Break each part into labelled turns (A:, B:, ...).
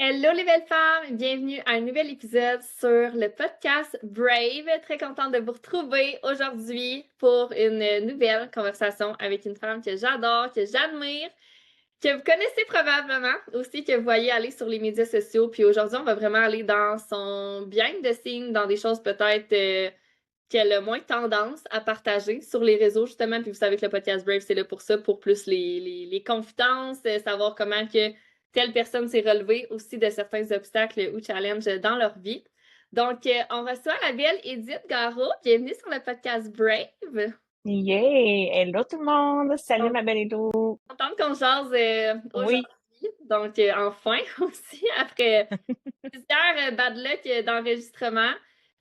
A: Hello les belles femmes, bienvenue à un nouvel épisode sur le podcast Brave. Très contente de vous retrouver aujourd'hui pour une nouvelle conversation avec une femme que j'adore, que j'admire, que vous connaissez probablement, aussi que vous voyez aller sur les médias sociaux. Puis aujourd'hui, on va vraiment aller dans son behind the scenes, dans des choses peut-être qu'elle a moins tendance à partager sur les réseaux, justement. Puis vous savez que le podcast Brave, c'est là pour ça, pour plus les confidences, savoir comment que telle personne s'est relevée aussi de certains obstacles ou challenges dans leur vie. Donc, on reçoit la belle Edith Garot. Bienvenue sur le podcast Brave.
B: Yay! Hello tout le monde! Salut
A: Donc,
B: ma belle Edo!
A: contente qu'on jase
B: Oui,
A: aujourd'hui. Donc, enfin aussi, après plusieurs bad luck d'enregistrement.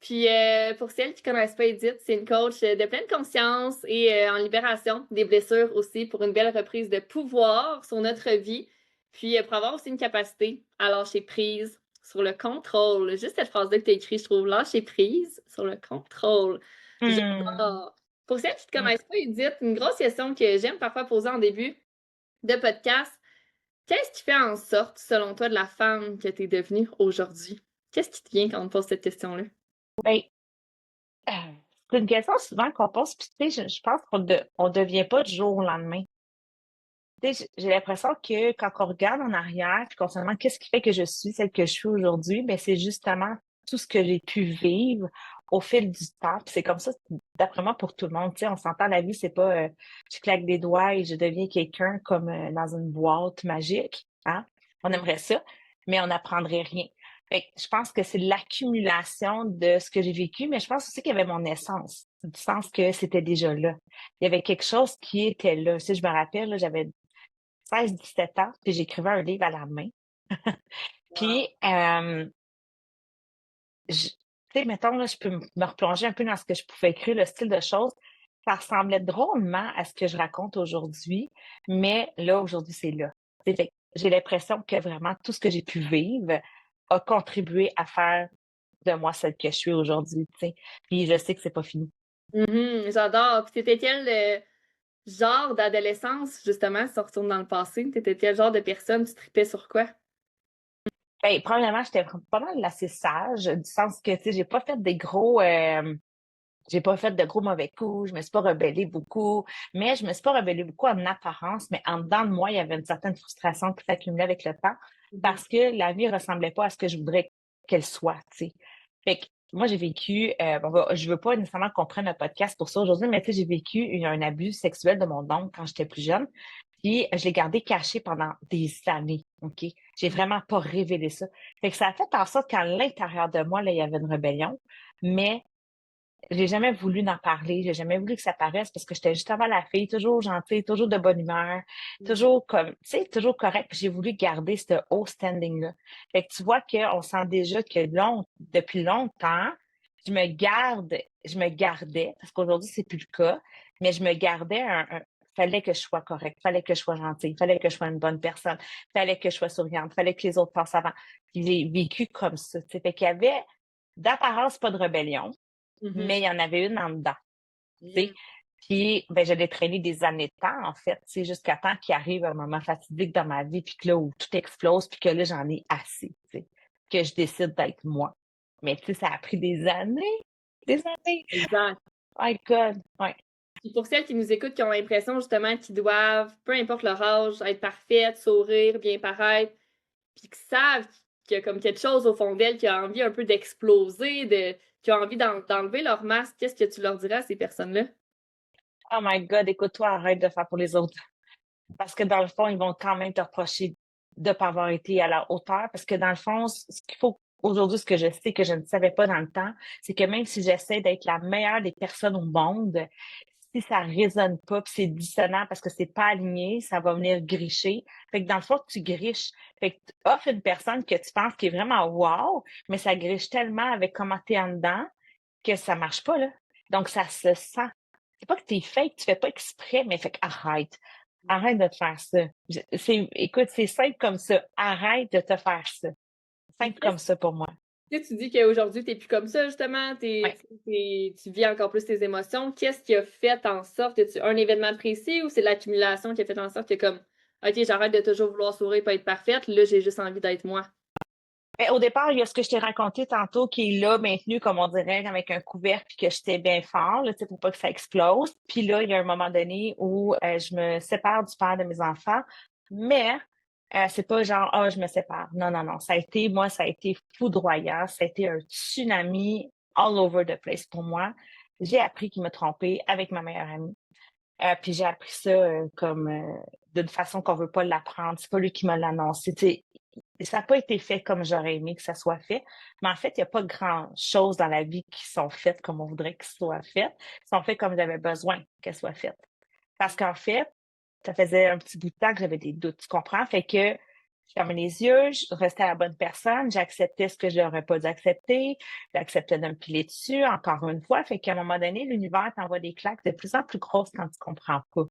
A: Puis pour celles qui connaissent pas Edith, c'est une coach de pleine conscience et en libération des blessures aussi pour une belle reprise de pouvoir sur notre vie. Puis pour avoir aussi une capacité à lâcher prise sur le contrôle. Juste cette phrase-là que tu as écrite, je trouve, lâcher prise sur le contrôle.
B: hmm,
A: J'adore. Pour celles qui ne te
B: hmm.
A: connaissent pas, Edith, une grosse question que j'aime parfois poser en début de podcast. Qu'est-ce qui fait en sorte, selon toi, de la femme que tu es devenue aujourd'hui? Qu'est-ce qui te vient quand on te pose cette question-là?
B: Ben, euh, c'est une question souvent qu'on pose, puis tu sais, je pense on devient pas du jour au lendemain. Tu sais, j'ai l'impression que quand on regarde en arrière, puis qu'on se demande qu'est-ce qui fait que je suis celle que je suis aujourd'hui, ben c'est justement tout ce que j'ai pu vivre au fil du temps. Puis c'est comme ça, d'après moi, pour tout le monde. Tu sais, on s'entend, la vie, c'est pas je claque des doigts et je deviens quelqu'un comme dans une boîte magique. Hein? On aimerait ça, mais on n'apprendrait rien. Fait que je pense que c'est l'accumulation de ce que j'ai vécu, mais je pense aussi qu'il y avait mon essence, du sens que c'était déjà là. Il y avait quelque chose qui était là. Tu sais, je me rappelle, là, j'avais 16-17 ans, puis j'écrivais un livre à la main. Puis,
A: Wow.
B: tu sais, mettons, là, je peux me replonger un peu dans ce que je pouvais écrire, le style de choses. Ça ressemblait drôlement à ce que je raconte aujourd'hui, mais là, aujourd'hui, c'est là. Tu sais, fait que j'ai l'impression que vraiment tout ce que j'ai pu vivre a contribué à faire de moi celle que je suis aujourd'hui, tu sais. Puis je sais que c'est pas fini.
A: J'adore. Puis t'étais quel genre d'adolescence, justement, si on retourne dans le passé? T'étais quel genre de personne? Tu tripais sur quoi?
B: Ben, premièrement, j'étais pas mal assez sage, du sens que, tu sais, j'ai pas fait de gros mauvais coups, je me suis pas rebellée beaucoup, mais je me suis pas rebellée beaucoup en apparence, mais en dedans de moi, il y avait une certaine frustration qui s'accumulait avec le temps
A: Mhm.
B: parce que la vie ressemblait pas à ce que je voudrais qu'elle soit, tu sais. Fait que moi, j'ai vécu, je veux pas nécessairement qu'on prenne un podcast pour ça aujourd'hui, mais tu sais, j'ai vécu un abus sexuel de mon oncle quand j'étais plus jeune, puis je l'ai gardé caché pendant des années, OK? J'ai vraiment pas révélé ça. Fait que ça a fait en sorte qu'à l'intérieur de moi, là, il y avait une rébellion, mais j'ai jamais voulu en parler, j'ai jamais voulu que ça paraisse parce que j'étais justement la fille, toujours gentille, toujours de bonne humeur,
A: Mhm.
B: toujours comme, tu sais, toujours correct. Puis j'ai voulu garder ce haut standing-là. Fait que tu vois qu'on sent déjà que depuis longtemps, je me gardais, parce qu'aujourd'hui, c'est plus le cas, mais je me gardais fallait que je sois correcte, fallait que je sois gentille, fallait que je sois une bonne personne, fallait que je sois souriante, fallait que les autres passent avant. Puis j'ai vécu comme ça, tu sais. Fait qu'il y avait d'apparence pas de rébellion,
A: Mhm.
B: mais il y en avait une en dedans, tu
A: Yeah.
B: sais. Puis, ben, je l'ai traîné des années de temps, en fait, tu sais, jusqu'à temps qu'il arrive un moment fatidique dans ma vie, puis que là, où tout explose, puis que là, j'en ai assez, tu sais, que je décide d'être moi. Mais tu sais, ça a pris des années.
A: Exact.
B: My God, ouais.
A: Puis pour celles qui nous écoutent, qui ont l'impression justement qu'ils doivent, peu importe leur âge, être parfaite, sourire, bien paraître, puis qui savent qu'il y a comme quelque chose au fond d'elles qui a envie un peu d'exploser, qui a envie d'enlever leur masque, qu'est-ce que tu leur dirais à ces personnes-là?
B: Oh my God, écoute-toi, arrête de faire pour les autres. Parce que dans le fond, ils vont quand même te reprocher de pas avoir été à la hauteur. Parce que dans le fond, ce qu'il faut aujourd'hui, ce que je sais que je ne savais pas dans le temps, c'est que même si j'essaie d'être la meilleure des personnes au monde, si ça résonne pas, puis c'est dissonant parce que c'est pas aligné, ça va venir gricher. Fait que dans le fond, tu griches. Fait que tu offres une personne que tu penses qui est vraiment wow, mais ça griche tellement avec comment t'es en dedans que ça marche pas, là. Donc, ça se sent. C'est pas que t'es fake, tu fais pas exprès, mais fait que arrête. Arrête de te faire ça. Écoute, c'est simple comme ça. Arrête de te faire ça.
A: Puis
B: Simple comme ça pour moi.
A: tu dis qu'aujourd'hui, t'es plus comme ça, justement,
B: Ouais.
A: tu vis encore plus tes émotions. Qu'est-ce qui a fait en sorte que tu un événement précis ou c'est l'accumulation qui a fait en sorte que comme OK, j'arrête de toujours vouloir sourire et pas être parfaite, là, j'ai juste envie d'être moi.
B: Mais au départ, il y a ce que je t'ai raconté tantôt qui est là, maintenu, comme on dirait, avec un couvercle, puis que j'étais bien fort, là, tu sais, pour pas que ça explose. Puis là, il y a un moment donné où je me sépare du père de mes enfants, mais c'est pas genre, ah, je me sépare. Non, non, non. Ça a été foudroyant. Ça a été un tsunami all over the place pour moi. J'ai appris qu'il m'a trompé avec ma meilleure amie. Puis j'ai appris ça comme d'une façon qu'on veut pas l'apprendre. C'est pas lui qui me l'a annoncé. Tu sais, ça n'a pas été fait comme j'aurais aimé que ça soit fait. Mais en fait, il n'y a pas grand-chose dans la vie qui sont faites comme on voudrait qu'elles soient faites. Elles sont faites comme j'avais besoin qu'elles soient faites. Parce qu'en fait, ça faisait un petit bout de temps que j'avais des doutes, tu comprends? Fait que je fermais les yeux, je restais la bonne personne, j'acceptais ce que je n'aurais pas dû accepter, j'acceptais de me piler dessus, encore une fois. Fait qu'à un moment donné, l'univers t'envoie des claques de plus en plus grosses quand tu comprends pas.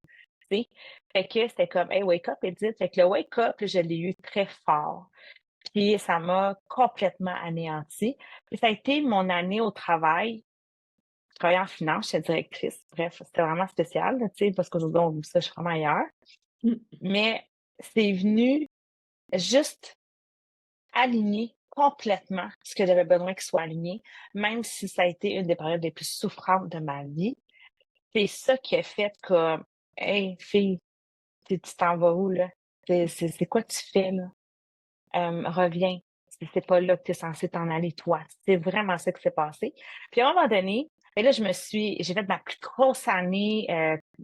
B: Tu sais? Fait que c'était comme, hey, wake up, Edith. Fait que le wake up, je l'ai eu très fort. Puis ça m'a complètement anéanti. Puis ça a été mon année au travail. Je travaillais en finance, j'étais directrice. Bref, c'était vraiment spécial, là, tu sais, parce qu'aujourd'hui, on vit ça, je suis vraiment ailleurs. Mais c'est venu juste aligner complètement ce que j'avais besoin qu'il soit aligné, même si ça a été une des périodes les plus souffrantes de ma vie. C'est ça qui a fait comme, hey, fille, tu t'en vas où, là? C'est quoi tu fais, là? Reviens. C'est pas là que tu es censé t'en aller, toi. C'est vraiment ça qui s'est passé. Puis à un moment donné, et là, j'ai fait ma plus grosse année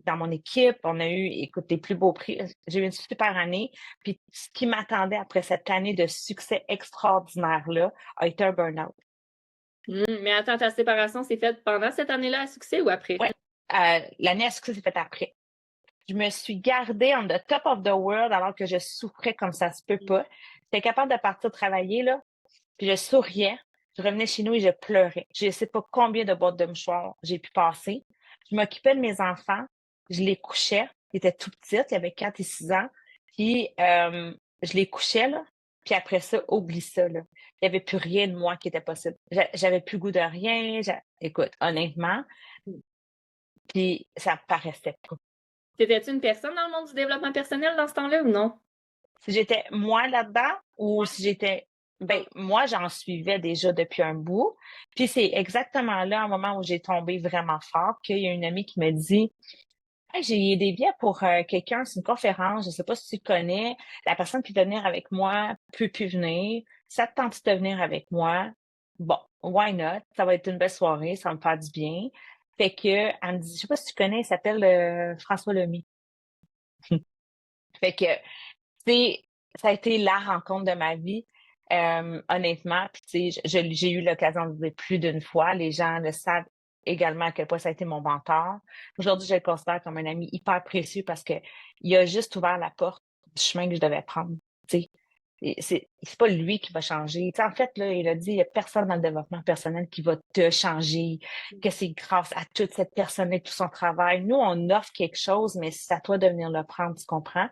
B: dans mon équipe. On a eu, écoute, les plus beaux prix. J'ai eu une super année. Puis ce qui m'attendait après cette année de succès extraordinaire-là a été un burn-out.
A: Mais attends, ta séparation s'est faite pendant cette année-là à succès ou après?
B: Ouais, l'année à succès s'est faite après. Je me suis gardée on the top of the world alors que je souffrais comme ça se peut pas. J'étais capable de partir travailler, là. Puis je souriais. Je revenais chez nous et je pleurais. Je ne sais pas combien de boîtes de mouchoirs j'ai pu passer. Je m'occupais de mes enfants. Je les couchais. Ils étaient tout petits. Il y avait 4 et 6 ans. Puis je les couchais, là. Puis après ça, oublie ça, là. Il n'y avait plus rien de moi qui était possible. J'avais plus goût de rien. Écoute, honnêtement. Puis ça me paraissait pas.
A: T'étais-tu une personne dans le monde du développement personnel dans ce temps-là ou non?
B: Si j'étais moi là-dedans ou si j'étais ben moi j'en suivais déjà depuis un bout. Puis c'est exactement là, un moment où j'ai tombé vraiment fort, qu'il y a une amie qui me dit hey, j'ai des billets pour quelqu'un, c'est une conférence, je sais pas si tu connais, la personne qui veut venir avec moi peut plus venir. Ça te tente de venir avec moi? Bon, why not? Ça va être une belle soirée, ça va me faire du bien. Fait que elle me dit, je sais pas si tu connais, il s'appelle François Lemay. Fait que c'est, ça a été la rencontre de ma vie, honnêtement. Puis, tu sais, j'ai eu l'occasion de le dire plus d'une fois. Les gens le savent également à quel point ça a été mon mentor. Aujourd'hui, je le considère comme un ami hyper précieux parce que il a juste ouvert la porte du chemin que je devais prendre. Tu sais, c'est pas lui qui va changer. Tu sais, en fait, là, il a dit, il y a personne dans le développement personnel qui va te changer, que c'est grâce à toute cette personne et tout son travail. Nous, on offre quelque chose, mais c'est à toi de venir le prendre, tu comprends?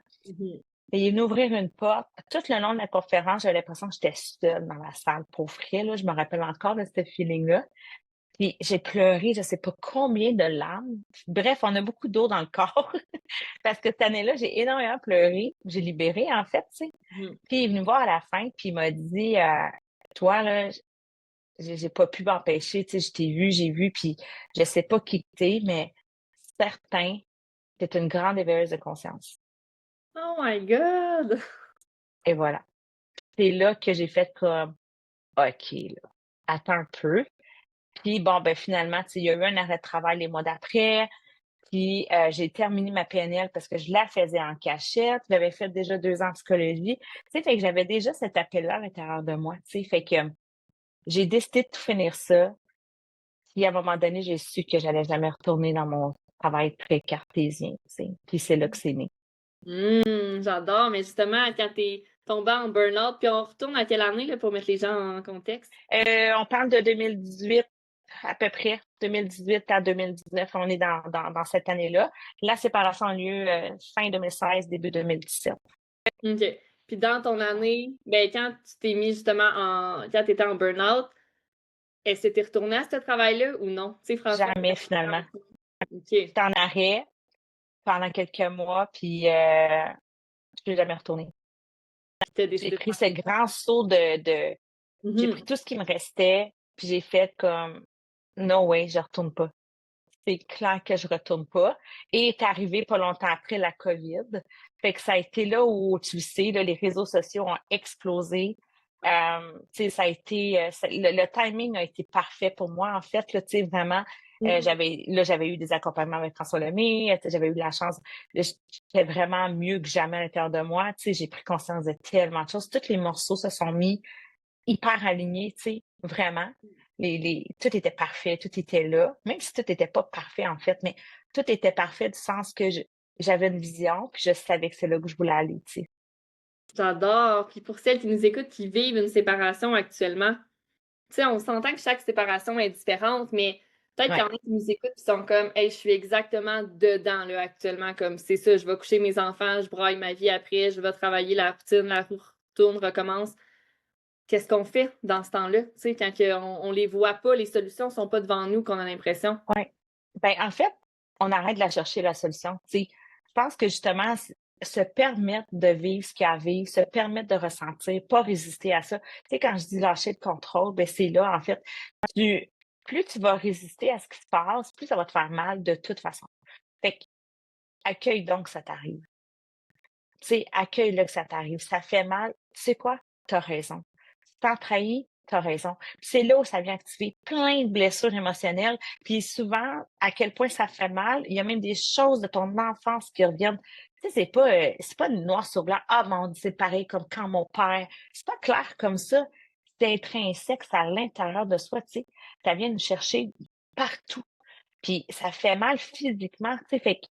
B: Et il est venu ouvrir une porte. Tout le long de la conférence, j'avais l'impression que j'étais seule dans la salle, pour vrai, là. Je me rappelle encore de ce feeling-là. Puis j'ai pleuré, je sais pas combien de larmes. Bref, on a beaucoup d'eau dans le corps. Parce que cette année-là, j'ai énormément pleuré. J'ai libéré, en fait, tu sais. Puis il est venu me voir à la fin, puis il m'a dit, toi, là, j'ai pas pu m'empêcher, tu sais, je t'ai vu, j'ai vu, puis je sais pas qui t'es, mais certain, t'es une grande éveilleuse de conscience.
A: Oh my God!
B: Et voilà. C'est là que j'ai fait comme, OK, là, attends un peu. Puis bon, ben finalement, tu sais, il y a eu un arrêt de travail les mois d'après. Puis j'ai terminé ma PNL parce que je la faisais en cachette. J'avais fait déjà 2 ans en psychologie. Tu sais, fait que j'avais déjà cet appel-là à l'intérieur de moi. Tu sais, fait que j'ai décidé de tout finir ça. Puis à un moment donné, j'ai su que j'allais jamais retourner dans mon travail très cartésien. Tu sais. Puis c'est là que c'est né.
A: J'adore, mais justement, quand t'es tombé en burn-out, puis on retourne à quelle année là, pour mettre les gens en contexte?
B: On parle de 2018 à peu près, 2018 à 2019, on est dans cette année-là. La séparation a lieu fin 2016, début 2017.
A: OK. Puis dans ton année, ben quand tu t'es mis justement quand t'étais en burn-out, est-ce que t'es retourné à ce travail-là ou non? Tu sais, François?
B: Jamais finalement.
A: OK.
B: J'étais en arrêt pendant quelques mois, puis je suis jamais retournée.
A: Puis t'as
B: J'ai
A: décidé de
B: pris
A: faire
B: ce grand saut de J'ai pris
A: Mhm.
B: tout ce qui me restait, puis j'ai fait comme, no way, je retourne pas. C'est clair que je retourne pas. Et est arrivé pas longtemps après la COVID. Fait que ça a été là où, tu le sais, là, les réseaux sociaux ont explosé. Tu sais, ça a été, le timing a été parfait pour moi, en fait, là, tu sais, vraiment.
A: Mhm.
B: J'avais eu des accompagnements avec François Lemay, tu sais, j'avais eu la chance, là, j'étais vraiment mieux que jamais à l'intérieur de moi, tu sais, j'ai pris conscience de tellement de choses. Tous les morceaux se sont mis hyper alignés, tu sais, vraiment. Tout était parfait, tout était là. Même si tout était pas parfait, en fait, mais tout était parfait du sens que j'avais une vision, puis je savais que c'est là que je voulais aller, tu sais.
A: J'adore. Puis pour celles qui nous écoutent, qui vivent une séparation actuellement, tu sais, on s'entend que chaque séparation est différente, mais peut-être qu'il y
B: Ouais.
A: en a qui nous écoutent qui sont comme, hey, je suis exactement dedans, là, actuellement. Comme, c'est ça, je vais coucher mes enfants, je braille ma vie après, je vais travailler la routine, la roue tourne, recommence. Qu'est-ce qu'on fait dans ce temps-là? Tu sais, quand on les voit pas, les solutions sont pas devant nous, qu'on a l'impression.
B: Ouais. Ben, en fait, on arrête de la chercher, la solution. Tu sais, je pense que justement, se permettre de vivre ce qu'il y a à vivre, se permettre de ressentir, pas résister à ça. Tu sais, quand je dis lâcher le contrôle, ben, c'est là, en fait. Tu, plus tu vas résister à ce qui se passe, plus ça va te faire mal de toute façon. Fait que, accueille donc que ça t'arrive. Tu sais, accueille-le que ça t'arrive. Ça fait mal. Tu sais quoi? T'as raison. Tu t'en trahis, t'as raison. Puis c'est là où ça vient activer plein de blessures émotionnelles. Puis souvent, à quel point ça fait mal, il y a même des choses de ton enfance qui reviennent. Tu sais, c'est pas noir sur blanc. Ah, mon Dieu, c'est pareil comme quand mon père. C'est pas clair comme ça. C'est intrinsèque, c'est à l'intérieur de soi, tu sais. Ça vient nous chercher partout. Puis ça fait mal physiquement, tu sais, fait que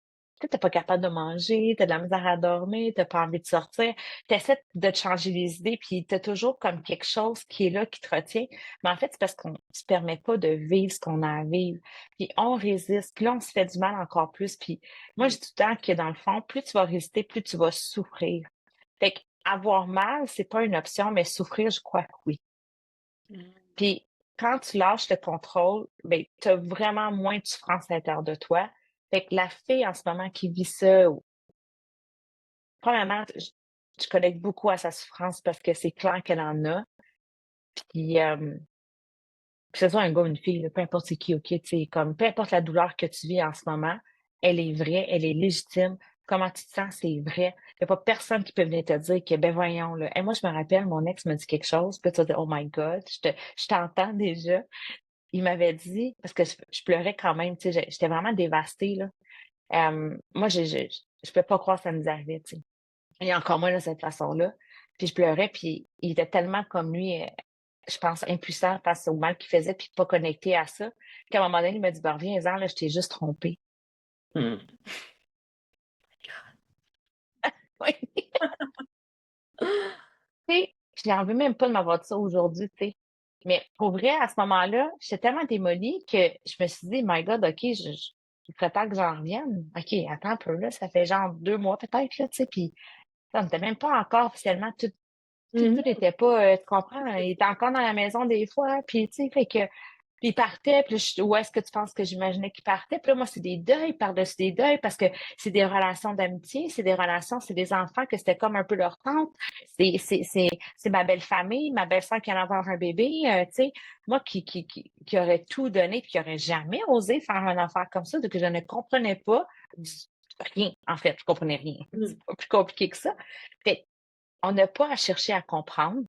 B: tu es pas capable de manger, tu as de la misère à dormir, tu pas envie de sortir. Tu essaies de te changer les idées, puis tu as toujours comme quelque chose qui est là, qui te retient. Mais en fait, c'est parce qu'on se permet pas de vivre ce qu'on a à vivre. Puis on résiste, puis là, on se fait du mal encore plus. Puis moi, je dis tout le temps que dans le fond, plus tu vas résister, plus tu vas souffrir. Fait que avoir mal, c'est pas une option, mais souffrir, je crois que oui.
A: Mm.
B: Puis quand tu lâches le contrôle, ben, tu as vraiment moins de souffrance à l'intérieur de toi. Fait que la fille en ce moment qui vit ça, premièrement, je connecte beaucoup à sa souffrance parce que c'est clair qu'elle en a. Puis que ce soit un gars ou une fille, là, peu importe c'est qui, OK, tu sais, comme peu importe la douleur que tu vis en ce moment, elle est vraie, elle est légitime. Comment tu te sens, c'est vrai. Il n'y a pas personne qui peut venir te dire que, ben voyons, là. Et moi, je me rappelle, mon ex me dit quelque chose, puis tu vas dire, oh my God, je t'entends déjà. Il m'avait dit, parce que je pleurais quand même, tu sais, j'étais vraiment dévastée, là. Moi, je peux pas croire que ça nous arrivait, tu sais. Et encore moins de cette façon-là. Puis je pleurais, puis il était tellement comme lui, je pense, impuissant face au mal qu'il faisait, puis pas connecté à ça, qu'à un moment donné, il m'a dit, ben, reviens-en, là, je t'ai juste trompé.
A: Mm.
B: Oui. Tu sais, je n'en veux même pas de m'avoir dit ça aujourd'hui, tu sais. Mais pour vrai, à ce moment-là, j'étais tellement démolie que je me suis dit, my God, OK, il serait temps que j'en revienne. OK, attends un peu, là, ça fait genre 2 mois peut-être, là, tu sais, puis on n'était même pas encore officiellement tout
A: Mhm.
B: était pas, tu comprends? Il était encore dans la maison des fois, puis tu sais, fait que puis il partait, puis là, où est-ce que tu penses que j'imaginais qu'il partait? Puis là, moi, c'est des deuils par-dessus des deuils parce que c'est des relations d'amitié, c'est des relations, c'est des enfants que c'était comme un peu leur tante. C'est ma belle famille, ma belle-sœur qui allait avoir un bébé, tu sais. Moi qui aurait tout donné puis qui aurait jamais osé faire une affaire comme ça, donc je ne comprenais pas rien, en fait, je comprenais rien. C'est
A: Mm.
B: pas plus compliqué que ça. Fait on n'a pas à chercher à comprendre,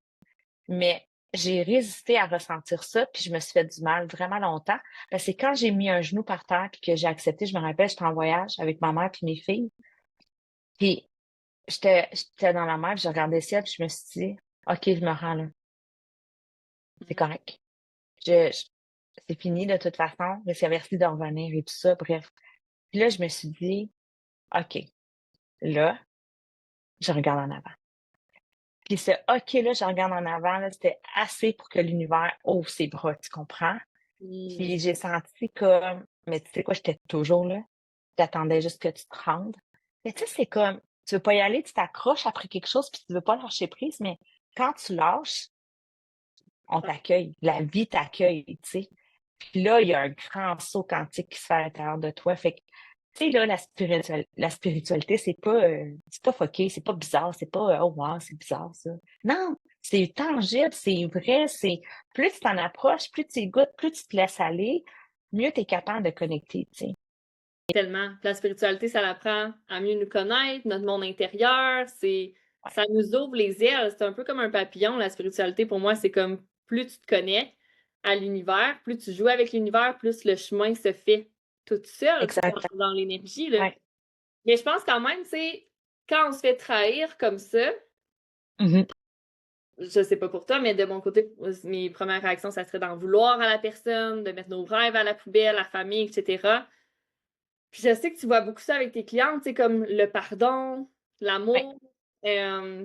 B: mais j'ai résisté à ressentir ça, puis je me suis fait du mal vraiment longtemps. Parce que quand j'ai mis un genou par terre, puis que j'ai accepté, je me rappelle, j'étais en voyage avec ma mère puis mes filles, puis j'étais dans la mer, puis je regardais le ciel, puis je me suis dit, OK, je me rends là, c'est correct. Je- c'est fini de toute façon, mais c'est merci de revenir et tout ça, bref. Puis là, je me suis dit, OK, là, je regarde en avant. Puis ce OK-là, je regarde en avant, là, c'était assez pour que l'univers ouvre ses bras, tu comprends? Puis
A: Mm.
B: j'ai senti comme, mais tu sais quoi, j'étais toujours là. J'attendais juste que tu te rendes. Mais tu sais, c'est comme, tu veux pas y aller, tu t'accroches après quelque chose, puis tu veux pas lâcher prise, mais quand tu lâches, on t'accueille. La vie t'accueille, tu sais. Puis là, il y a un grand saut quantique qui se fait à l'intérieur de toi. Fait que, tu sais, là, la spiritualité, c'est pas fucké, c'est pas bizarre, c'est pas, oh wow, c'est bizarre, ça. Non! c'est tangible, c'est vrai, c'est plus tu t'en approches, plus tu y goûtes, plus tu te laisses aller, mieux tu es capable de connecter, tu sais.
A: Tellement. Puis la spiritualité, ça l'apprend à mieux nous connaître, notre monde intérieur,
B: Ouais,
A: ça nous ouvre les ailes. C'est un peu comme un papillon, la spiritualité. Pour moi, c'est comme plus tu te connais à l'univers, plus tu joues avec l'univers, plus le chemin se fait tout seul, tu sais,
B: exact.
A: dans l'énergie, là.
B: Ouais.
A: Mais je pense quand même, tu sais, quand on se fait trahir comme ça,
B: Mhm.
A: je sais pas pour toi, mais de mon côté, mes premières réactions, ça serait d'en vouloir à la personne, de mettre nos rêves à la poubelle, la famille, etc. Puis je sais que tu vois beaucoup ça avec tes clientes, tu sais, comme le pardon,
B: Ouais.
A: l'amour.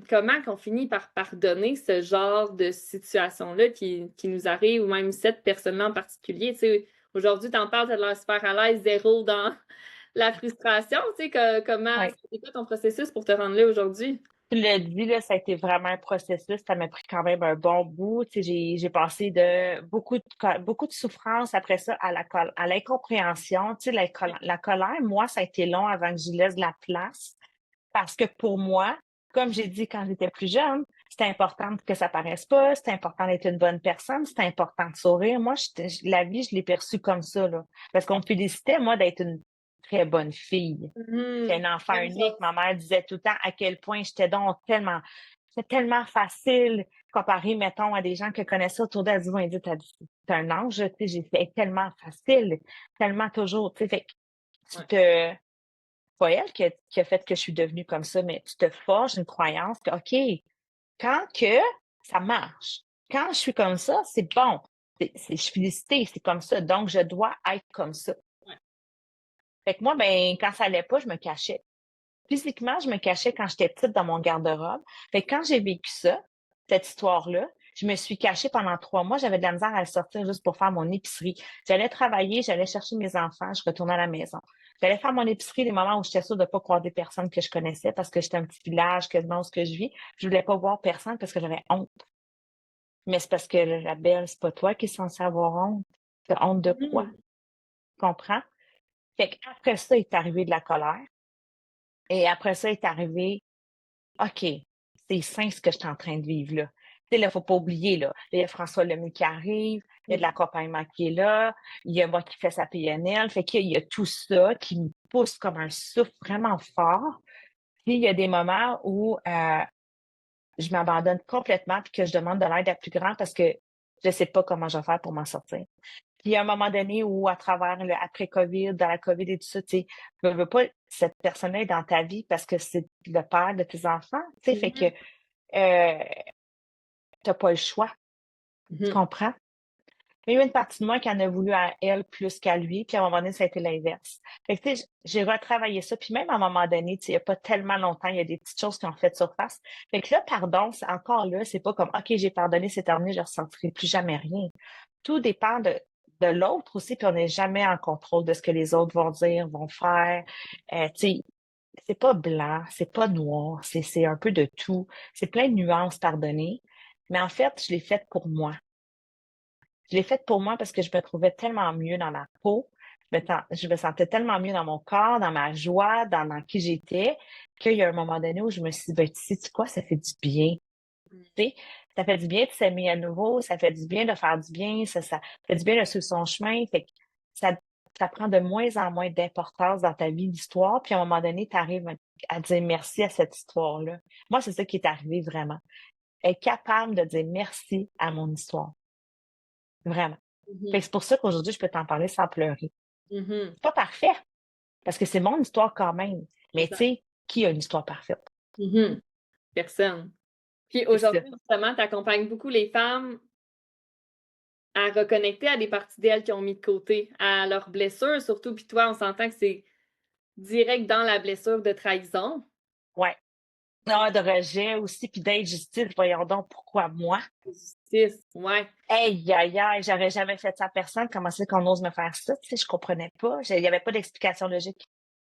A: Comment qu'on finit par pardonner ce genre de situation-là qui nous arrive, ou même cette personne-là en particulier, tu sais. Aujourd'hui, t'en parles, t'as l'air super à l'aise, zéro dans la frustration, tu sais, comment,
B: Ouais.
A: c'est quoi ton processus pour te rendre là aujourd'hui?
B: Tu l'as dit, là, ça a été vraiment un processus. Ça m'a pris quand même un bon bout. Tu sais, j'ai passé de beaucoup de souffrance après ça à à l'incompréhension. Tu sais, la colère, moi, ça a été long avant que j'y laisse de la place. Parce que pour moi, comme j'ai dit quand j'étais plus jeune, c'était important que ça paraisse pas, c'était important d'être une bonne personne, c'était important de sourire. Moi, la vie, je l'ai perçue comme ça, là. Parce qu'on me félicitait, moi, d'être une très bonne fille. J'étais
A: Mhm.
B: un enfant
A: Même
B: unique. Ma
A: chose.
B: mère disait tout le temps à quel point c'était tellement facile comparé, mettons, à des gens qui connaissaient autour d'elle. Elle dit, ouais, t'es un ange, tu sais, j'ai fait tellement facile, tellement toujours, tu sais, fait que tu
A: Ouais.
B: te, pas elle qui a fait que je suis devenue comme ça, mais tu te forges une croyance que, OK, quand que ça marche, quand je suis comme ça, c'est bon. Je suis félicitée, c'est comme ça. Donc, je dois être comme ça.
A: Ouais.
B: Fait que moi, ben, quand ça allait pas, je me cachais. Physiquement, je me cachais quand j'étais petite dans mon garde-robe. Fait que quand j'ai vécu ça, cette histoire-là, je me suis cachée pendant 3 mois. J'avais de la misère à sortir juste pour faire mon épicerie. J'allais travailler, j'allais chercher mes enfants, je retournais à la maison. J'allais faire mon épicerie des moments où j'étais sûre de pas croiser personne que je connaissais parce que j'étais un petit village, que non, ce que je vis. Je voulais pas voir personne parce que j'avais honte. Mais c'est parce que la belle, c'est pas toi qui es censée avoir honte. T'as honte de quoi?
A: Mhm.
B: Tu comprends? Fait qu'après ça, il est arrivé de la colère. Et après ça, il est arrivé OK, c'est sain ce que je suis en train de vivre là. Tu sais, là, faut pas oublier, là. Là, il y a François Lemieux qui arrive, il y a de l'accompagnement qui est là, il y a moi qui fais sa PNL. Fait qu'il y a tout ça qui me pousse comme un souffle vraiment fort. Puis il y a des moments où je m'abandonne complètement puis que je demande de l'aide à plus grand parce que je sais pas comment je vais faire pour m'en sortir. Puis il y a un moment donné où, à travers le après-COVID, dans la COVID et tout ça, tu sais, veux pas, cette personne-là est dans ta vie parce que c'est le père de tes enfants, tu sais, fait que
A: Mhm.
B: euh, t'as pas le choix, tu
A: Mhm.
B: comprends? Il y a eu une partie de moi qui en a voulu à elle plus qu'à lui, puis à un moment donné, ça a été l'inverse. Fait que, tu sais, j'ai retravaillé ça, puis même à un moment donné, tu sais, il y a pas tellement longtemps, il y a des petites choses qui ont fait surface. Fait que là, pardon, c'est encore là, c'est pas comme, OK, j'ai pardonné, c'est terminé, je ne ressentirai plus jamais rien. Tout dépend de l'autre aussi, puis on n'est jamais en contrôle de ce que les autres vont dire, vont faire. Tu sais, c'est pas blanc, c'est pas noir, c'est un peu de tout. C'est plein de nuances pardonner. Mais en fait, je l'ai fait pour moi. Je l'ai faite pour moi parce que je me trouvais tellement mieux dans ma peau. Je me sentais tellement mieux dans mon corps, dans ma joie, dans qui j'étais, qu'il y a un moment donné où je me suis dit, ben, tu sais quoi, ça fait du bien. Tu sais, ça fait du bien de s'aimer à nouveau, ça fait du bien de faire du bien, ça fait du bien de suivre son chemin. Fait que ça, ça prend de moins en moins d'importance dans ta vie, l'histoire. Puis à un moment donné, tu arrives à dire merci à cette histoire-là. Moi, c'est ça qui est arrivé vraiment. Être capable de dire merci à mon histoire. Vraiment. Fait que
A: Mhm.
B: c'est pour ça qu'aujourd'hui, je peux t'en parler sans pleurer.
A: Mhm.
B: C'est pas parfait, parce que c'est mon histoire quand même. Mais tu
A: Exact.
B: sais, qui a une histoire parfaite?
A: Mhm. Personne. Puis
B: C'est ça.
A: aujourd'hui, justement, tu accompagnes beaucoup les femmes à reconnecter à des parties d'elles qui ont mis de côté, à leurs blessures surtout. Puis toi, on s'entend que c'est direct dans la blessure de trahison.
B: Ouais. Ah, de rejet aussi, puis d'injustice. Voyons donc, pourquoi moi?
A: Justice, ouais.
B: Hey, aïe, aïe, j'aurais jamais fait ça à personne. Comment c'est qu'on ose me faire ça? Tu sais, je comprenais pas. Il y avait pas d'explication logique.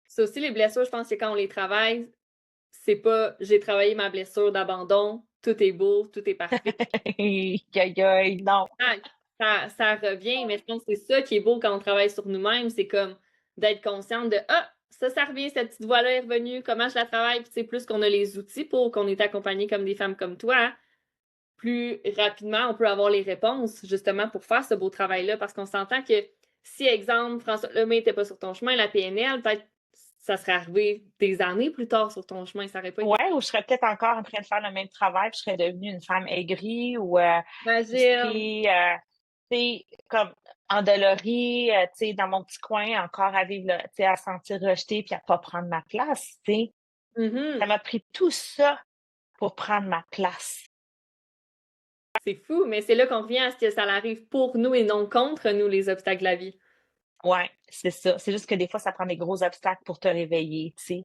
A: C'est aussi les blessures, je pense que quand on les travaille, c'est pas j'ai travaillé ma blessure d'abandon, tout est beau, tout est parfait.
B: Aïe, aïe, aïe, non.
A: Ah, ça revient, mais je pense que c'est ça qui est beau quand on travaille sur nous-mêmes, c'est comme d'être consciente de ah, ça revient, cette petite voix-là est revenue, comment je la travaille, puis tu sais, plus qu'on a les outils pour qu'on est accompagné comme des femmes comme toi, plus rapidement on peut avoir les réponses, justement, pour faire ce beau travail-là. Parce qu'on s'entend que si, exemple, François Lemay n'était pas sur ton chemin, la PNL, peut-être ça serait arrivé des années plus tard sur ton chemin. Ça n'aurait pas été
B: Ouais, ou je serais peut-être encore en train de faire le même travail, puis je serais devenue une femme aigrie ou je
A: imagine.
B: serais, tu sais, comme endolorie, tu sais, dans mon petit coin, encore à vivre, tu sais, à se sentir rejetée puis à pas prendre ma place, tu sais. Ça
A: Mhm.
B: m'a pris tout ça pour prendre ma place.
A: C'est fou, mais c'est là qu'on revient à ce que ça arrive pour nous et non contre nous, les obstacles de la vie.
B: Ouais, c'est ça. C'est juste que des fois, ça prend des gros obstacles pour te réveiller, tu sais.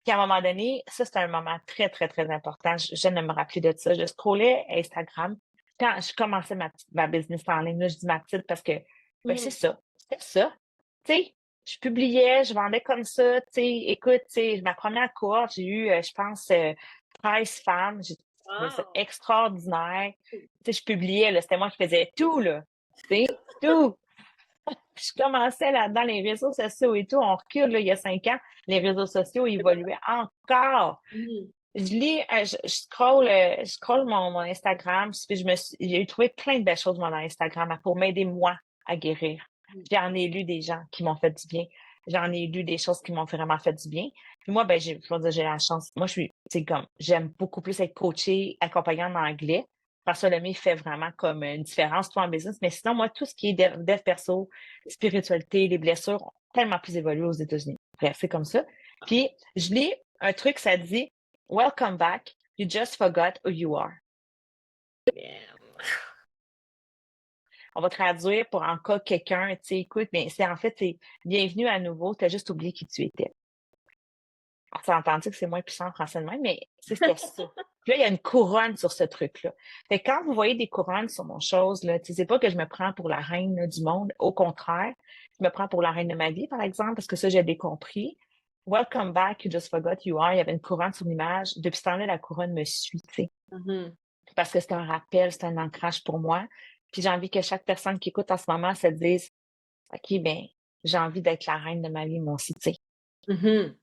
B: Puis à un moment donné, ça, c'était un moment très, très, très important. Je viens de me rappeler de ça. Je scrollais Instagram. Quand je commençais ma business en ligne, là, je dis ma petite parce que, ben, c'est
A: Mhm.
B: ça. C'était ça. Tu sais, je publiais, je vendais comme ça. Tu sais, écoute, tu sais, ma première cohorte, j'ai eu, je pense, 13 femmes. J'ai trouvé ça
A: Wow!
B: extraordinaire. Tu sais, je publiais, là, c'était moi qui faisais tout, là. Tu sais, tout. Je commençais là-dedans, les réseaux sociaux et tout. On recule, là, il y a 5 ans. Les réseaux sociaux évoluaient encore.
A: Mhm.
B: Je lis, je scroll mon Instagram, puis j'ai trouvé plein de belles choses, moi, dans Instagram, pour m'aider, moi, à guérir. J'en ai lu des gens qui m'ont fait du bien. J'en ai lu des choses qui m'ont vraiment fait du bien. Puis moi, ben, je veux dire, j'ai la chance. Moi, c'est comme, j'aime beaucoup plus être coachée, accompagnée en anglais. François Lemay fait vraiment comme une différence, toi, en business. Mais sinon, moi, tout ce qui est dev perso, spiritualité, les blessures, ont tellement plus évolué aux États-Unis. Bref, c'est comme ça. Puis, je lis un truc, ça dit, Welcome back. You just forgot who you are. On va traduire pour en cas quelqu'un, tu sais, écoute, mais c'est en fait, c'est bienvenue à nouveau, tu as juste oublié qui tu étais. On s'est entendu que c'est moins puissant en français de même, mais c'était ça. Puis là, il y a une couronne sur ce truc-là. Fait que quand vous voyez des couronnes sur mon chose, là, tu sais, c'est pas que je me prends pour la reine là, du monde. Au contraire, je me prends pour la reine de ma vie, par exemple, parce que ça, j'ai compris. Welcome back, you just forgot you are. Il y avait une couronne sur l'image. Depuis ce temps-là, la couronne me suit, tu sais.
A: Mhm.
B: Parce que c'est un rappel, c'est un ancrage pour moi. Puis j'ai envie que chaque personne qui écoute en ce moment se dise, OK, ben, j'ai envie d'être la reine de ma vie, moi aussi, tu sais.
A: Mhm.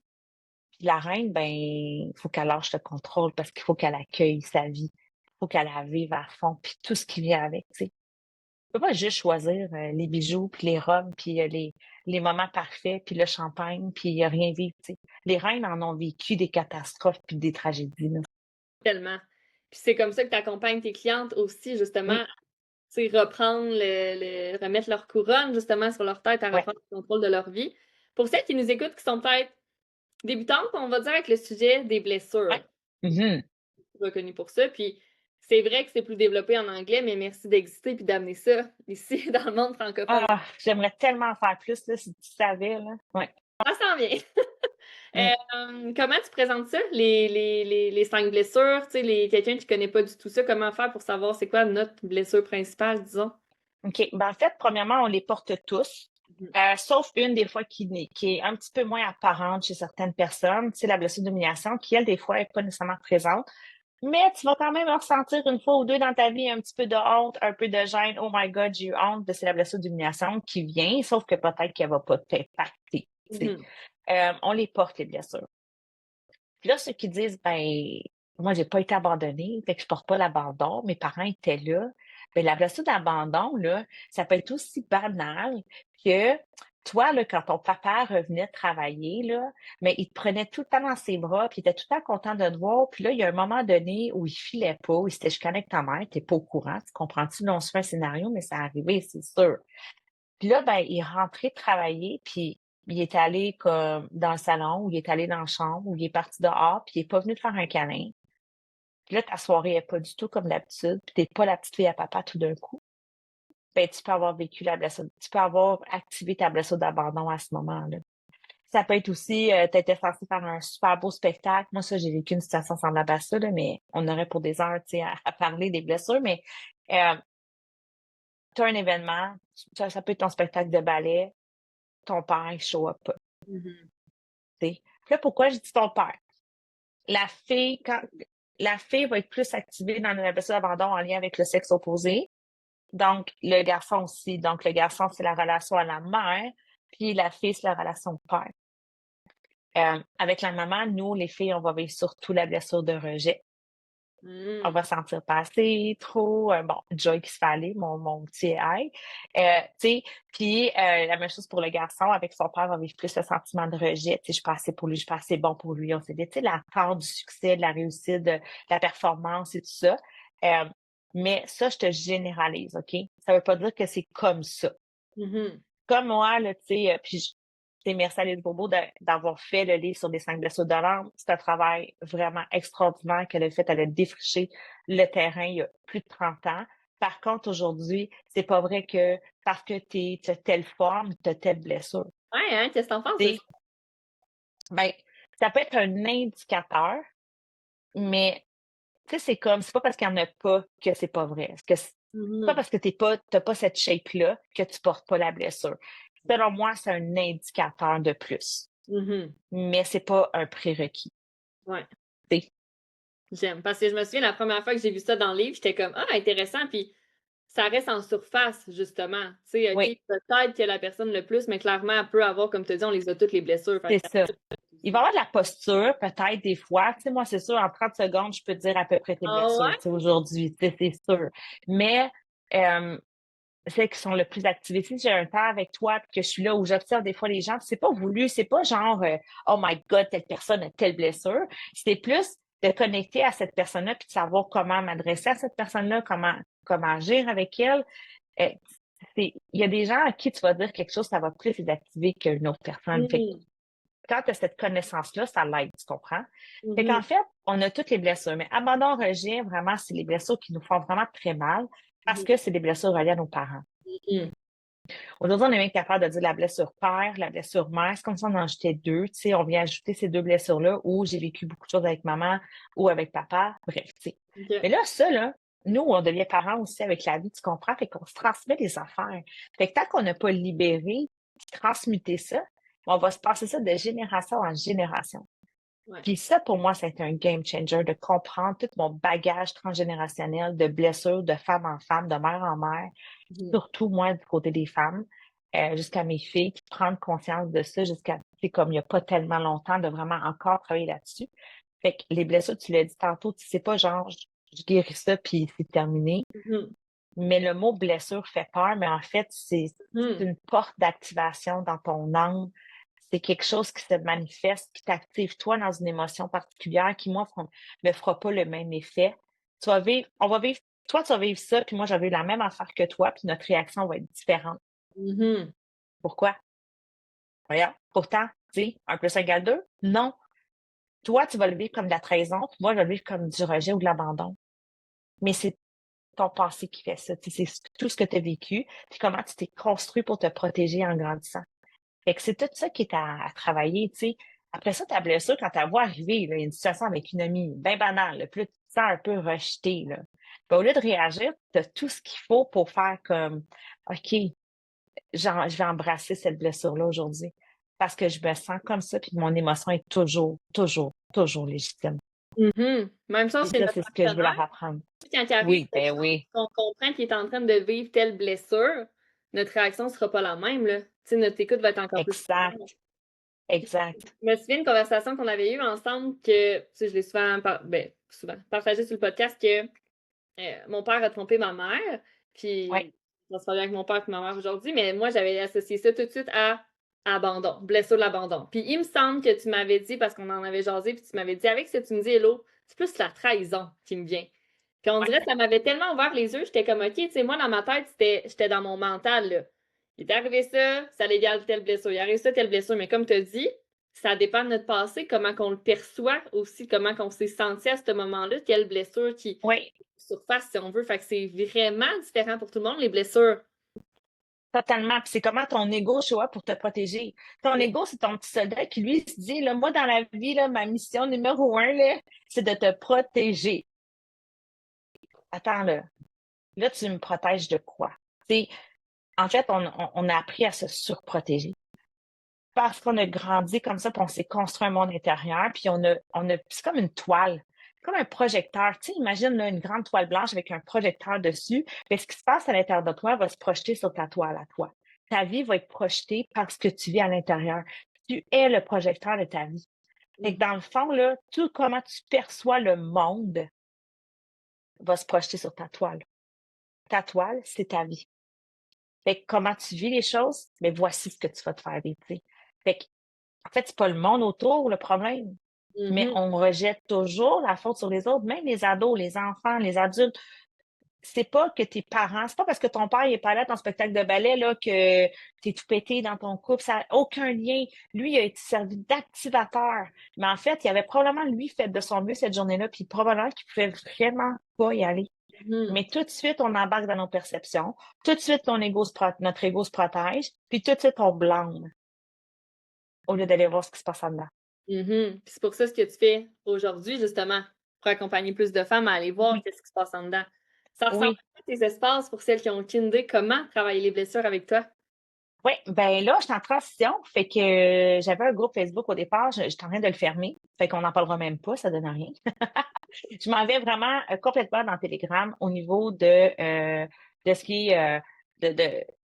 B: Puis la reine, ben, il faut qu'elle lâche le contrôle parce qu'il faut qu'elle accueille sa vie. Il faut qu'elle la vive à fond, puis tout ce qui vient avec, tu sais. On peut pas juste choisir les bijoux, puis les robes, puis les moments parfaits, puis le champagne, puis rien vivre, tu sais. Les reines en ont vécu des catastrophes puis des tragédies, là.
A: Tellement. Puis c'est comme ça que tu accompagnes tes clientes aussi, justement,
B: Oui,
A: tu sais, reprendre remettre leur couronne, justement, sur leur tête, à
B: ouais,
A: reprendre le contrôle de leur vie. Pour celles qui nous écoutent, qui sont peut-être débutantes, on va dire, avec le sujet des blessures,
B: ouais. Mhm.
A: reconnu pour ça. Puis c'est vrai que c'est plus développé en anglais, mais merci d'exister puis d'amener ça ici dans le monde francophone.
B: Ah, j'aimerais tellement en faire plus, là, si tu savais, là. Ouais.
A: Ça s'en vient.
B: Mm.
A: Comment tu présentes ça, les 5 blessures, tu sais, quelqu'un qui connaît pas du tout ça, comment faire pour savoir c'est quoi notre blessure principale, disons?
B: OK. Ben, en fait, premièrement, on les porte tous,
A: Mhm.
B: sauf une des fois qui est un petit peu moins apparente chez certaines personnes, c'est la blessure d'humiliation, qui, elle, des fois, est pas nécessairement présente. Mais tu vas quand même ressentir une fois ou deux dans ta vie un petit peu de honte, un peu de gêne. Oh my God, j'ai eu honte. Ben, c'est la blessure d'humiliation qui vient, sauf que peut-être qu'elle va pas t'impacter. Tu sais.
A: Mhm.
B: On les porte, les blessures. Puis là, ceux qui disent, ben, moi, j'ai pas été abandonnée, fait que je porte pas l'abandon, mes parents étaient là. Ben, la blessure d'abandon, là, ça peut être aussi banal que toi, là, quand ton papa revenait travailler, là, mais il te prenait tout le temps dans ses bras, puis il était tout le temps content de te voir. Puis là, il y a un moment donné où il filait pas, où il s'était chicané avec ta mère, t'es pas au courant, tu comprends-tu? Là, on se fait un scénario, mais ça arrivé, c'est sûr. Puis là, ben, il est rentré travailler, puis il est allé comme dans le salon, ou il est allé dans la chambre, ou il est parti dehors, puis il est pas venu te faire un câlin. Puis là, ta soirée est pas du tout comme d'habitude, puis t'es pas la petite fille à papa tout d'un coup. Ben, tu peux avoir vécu la blessure, tu peux avoir activé ta blessure d'abandon à ce moment-là. Ça peut être aussi, t'étais censé faire un super beau spectacle. Moi, ça, j'ai vécu une situation semblable à ça, là, mais on aurait pour des heures, tu sais, à parler des blessures, mais euh, tu as un événement, ça peut être ton spectacle de ballet, ton père, il show up.
A: Mhm.
B: T'sais. Puis là, pourquoi je dis ton père? La fille, quand la fille va être plus activée dans la blessure d'abandon en lien avec le sexe opposé. Donc, le garçon aussi. Donc, le garçon, c'est la relation à la mère, puis la fille, c'est la relation au père. Avec la maman, nous, les filles, on va vivre surtout la blessure de rejet. On
A: Mm.
B: va sentir passer trop, bon, Joy qui se fait aller, mon petit aïe. Tu sais, puis la même chose pour le garçon, avec son père, on va vivre plus le sentiment de rejet. Tu sais, je suis pas assez pour lui, je suis pas assez bon pour lui. On s'est dit, tu sais, l'attente du succès, de la réussite, de la performance et tout ça. Euh, mais ça, je te généralise, OK? Ça veut pas dire que c'est comme ça.
A: Mhm.
B: Comme moi, là, tu sais, puis tu sais, merci à Lise Bourbeau d'avoir fait le livre sur des 5 blessures de l'âme. C'est un travail vraiment extraordinaire qu'elle a fait. Elle a défriché le terrain il y a plus de 30 ans. Par contre, aujourd'hui, c'est pas vrai que parce que tu as telle forme, tu as telle blessure.
A: Ouais, hein, qu'est-ce que t'en penses
B: Tu
A: de
B: sais,
A: ça?
B: ben, ça peut être un indicateur, mais tu sais, c'est pas parce qu'il y en a pas que c'est pas vrai. C'est pas
A: Mhm.
B: parce que t'as pas cette shape-là que tu portes pas la blessure. Selon moi, c'est un indicateur de plus,
A: Mhm.
B: mais c'est pas un prérequis.
A: Ouais,
B: Tu sais.
A: j'aime. Parce que je me souviens, la première fois que j'ai vu ça dans le livre, j'étais comme, ah, intéressant. Puis ça reste en surface, justement. Tu sais, OK,
B: Oui,
A: peut-être que la personne le plus, mais clairement, elle peut avoir, comme tu dis, on les a toutes les blessures. Fait
B: c'est
A: que
B: ça. Il va y avoir de la posture, peut-être, des fois. Tu sais, moi, c'est sûr, en 30 secondes, je peux te dire à peu près tes
A: ah
B: blessures,
A: ouais?
B: tu sais, aujourd'hui, tu sais, c'est sûr. Mais, euh, celles qui sont le plus activées. Si j'ai un temps avec toi, puis que je suis là où j'observe des fois les gens, puis c'est pas voulu, c'est pas genre oh my God, telle personne a telle blessure. C'est plus de connecter à cette personne-là, puis de savoir comment m'adresser à cette personne-là, comment agir avec elle. Euh, il y a des gens à qui tu vas dire quelque chose, ça va plus les activer qu'une autre personne. Fait que
A: Mhm.
B: quand tu as cette connaissance-là, ça l'aide, tu comprends? Fait
A: Mhm.
B: qu'en fait, on a toutes les blessures, mais abandon, rejet, vraiment, c'est les blessures qui nous font vraiment très mal parce
A: Mhm.
B: que c'est des blessures reliées à nos parents.
A: Mhm.
B: Aujourd'hui, on est même capable de dire la blessure père, la blessure mère. C'est comme si on en ajoutait deux. Tu sais, on vient ajouter ces deux blessures-là où j'ai vécu beaucoup de choses avec maman ou avec papa. Bref, tu sais. Mais
A: OK.
B: là, ça, là, nous, on devient parents aussi avec la vie, tu comprends? Fait qu'on se transmet des affaires. Fait que tant qu'on n'a pas libéré, transmuté ça, on va se passer ça de génération en génération.
A: Ouais.
B: Puis ça, pour moi, ça a été un game changer de comprendre tout mon bagage transgénérationnel de blessures de femme en femme, de mère en mère,
A: Mhm.
B: surtout moi du côté des femmes, jusqu'à mes filles, qui prennent conscience de ça jusqu'à, tu sais, comme il n'y a pas tellement longtemps, de vraiment encore travailler là-dessus. Fait que les blessures, tu l'as dit tantôt, c'est pas genre, je guéris ça puis c'est terminé.
A: Mhm.
B: Mais le mot blessure fait peur, mais en fait, c'est
A: Mhm.
B: une porte d'activation dans ton âme. C'est quelque chose qui se manifeste, qui t'active toi dans une émotion particulière qui, moi, me fera pas le même effet. On va vivre, toi, tu vas vivre ça, puis moi, j'avais la même affaire que toi, puis notre réaction va être différente.
A: Mhm.
B: Pourquoi? Regarde, pourtant, tu sais, 1 + 1 = 2? Non. Toi, tu vas le vivre comme de la trahison, puis moi, je vais le vivre comme du rejet ou de l'abandon. Mais c'est ton passé qui fait ça. Tu sais, c'est tout ce que tu as vécu, puis comment tu t'es construit pour te protéger en grandissant. Fait que c'est tout ça qui est à travailler, tu sais. Après ça, ta blessure, quand tu la vois arriver, là, une situation avec une amie, bien banale, là, puis là, tu te sens un peu rejeté, là. Ben, au lieu de réagir, tu as tout ce qu'il faut pour faire comme, OK, je vais embrasser cette blessure-là aujourd'hui. Parce que je me sens comme ça, puis mon émotion est toujours, toujours, toujours légitime.
A: Mhm. Même chose
B: Puis
A: chez
B: ça,
A: notre
B: c'est ce que je veux
A: partenaire.
B: leur apprendre.
A: Quand il arrive
B: Oui,
A: quelque
B: ben
A: chose,
B: oui,
A: qu'on comprend qu'il est en train de vivre telle blessure, notre réaction sera pas la même, là. Tu sais, notre écoute va être encore plus présente.
B: exact, exact.
A: Je me souviens d'une conversation qu'on avait eue ensemble que, tu sais, je l'ai souvent, ben, souvent partagé sur le podcast que mon père a trompé ma mère,
B: Ouais,
A: puis ça se passe bien avec mon père et ma mère aujourd'hui, mais moi, j'avais associé ça tout de suite à abandon, blessure de l'abandon. Puis il me semble que tu m'avais dit, parce qu'on en avait jasé, puis tu m'avais dit, avec ce que tu me dis, Hello, c'est plus la trahison qui me vient. Puis on
B: ouais,
A: dirait que ça m'avait tellement ouvert les yeux, j'étais comme, OK, tu sais, moi, dans ma tête, j'étais dans mon mental, là. Il est arrivé ça l'égale telle blessure. Il est arrivé ça, telle blessure. Mais comme tu as dit, ça dépend de notre passé, comment qu'on le perçoit aussi, comment qu'on s'est senti à ce moment-là, quelle blessure qui
B: ouais,
A: surface, si on veut. Fait que c'est vraiment différent pour tout le monde, les blessures.
B: totalement. Puis c'est comment ton ego show up pour te protéger. Ton
A: Yeah.
B: ego, c'est ton petit soldat qui, lui, se dit, là, moi, dans la vie, là, ma mission numéro 1, là, c'est de te protéger. Attends, là. Là, tu me protèges de quoi? Tu sais, en fait, on a appris à se surprotéger. Parce qu'on a grandi comme ça, puis on s'est construit un monde intérieur, puis c'est comme une toile, comme un projecteur. Tu sais, imagine là, une grande toile blanche avec un projecteur dessus. Mais ce qui se passe à l'intérieur de toi va se projeter sur ta toile à toi. Ta vie va être projetée par ce que tu vis à l'intérieur. Tu es le projecteur de ta vie. Fait que
A: Mhm.
B: dans le fond, là, tout comment tu perçois le monde va se projeter sur ta toile. Ta toile, c'est ta vie. Fait que comment tu vis les choses, mais voici ce que tu vas te faire vivre, tu sais. Fait que, en fait, c'est pas le monde autour le problème, mais
A: Mhm.
B: on rejette toujours la faute sur les autres, même les ados, les enfants, les adultes. C'est pas que tes parents, c'est pas parce que ton père il est pas là à ton spectacle de ballet là que t'es tout pété dans ton couple, ça n'a aucun lien. Lui, il a été servi d'activateur. Mais en fait, il avait probablement lui fait de son mieux cette journée-là, puis probablement qu'il pouvait vraiment pas y aller.
A: Mhm.
B: Mais tout de suite, on embarque dans nos perceptions. Tout de suite, notre ego se protège. Puis tout de suite, on blâme au lieu d'aller voir ce qui se passe en dedans.
A: Mhm. Puis c'est pour ça ce que tu fais aujourd'hui, justement, pour accompagner plus de femmes à aller voir
B: Oui,
A: qu'est-ce qui se passe en dedans. Ça ressemble à
B: oui.
A: quoi tes espaces pour celles qui ont aucune idée comment travailler les blessures avec toi?
B: Oui, ben là, je suis en transition. Fait que j'avais un groupe Facebook au départ, j'étais en train de le fermer. Fait qu'on n'en parlera même pas, ça donne rien. Je m'en vais vraiment complètement dans Telegram au niveau de ce qui est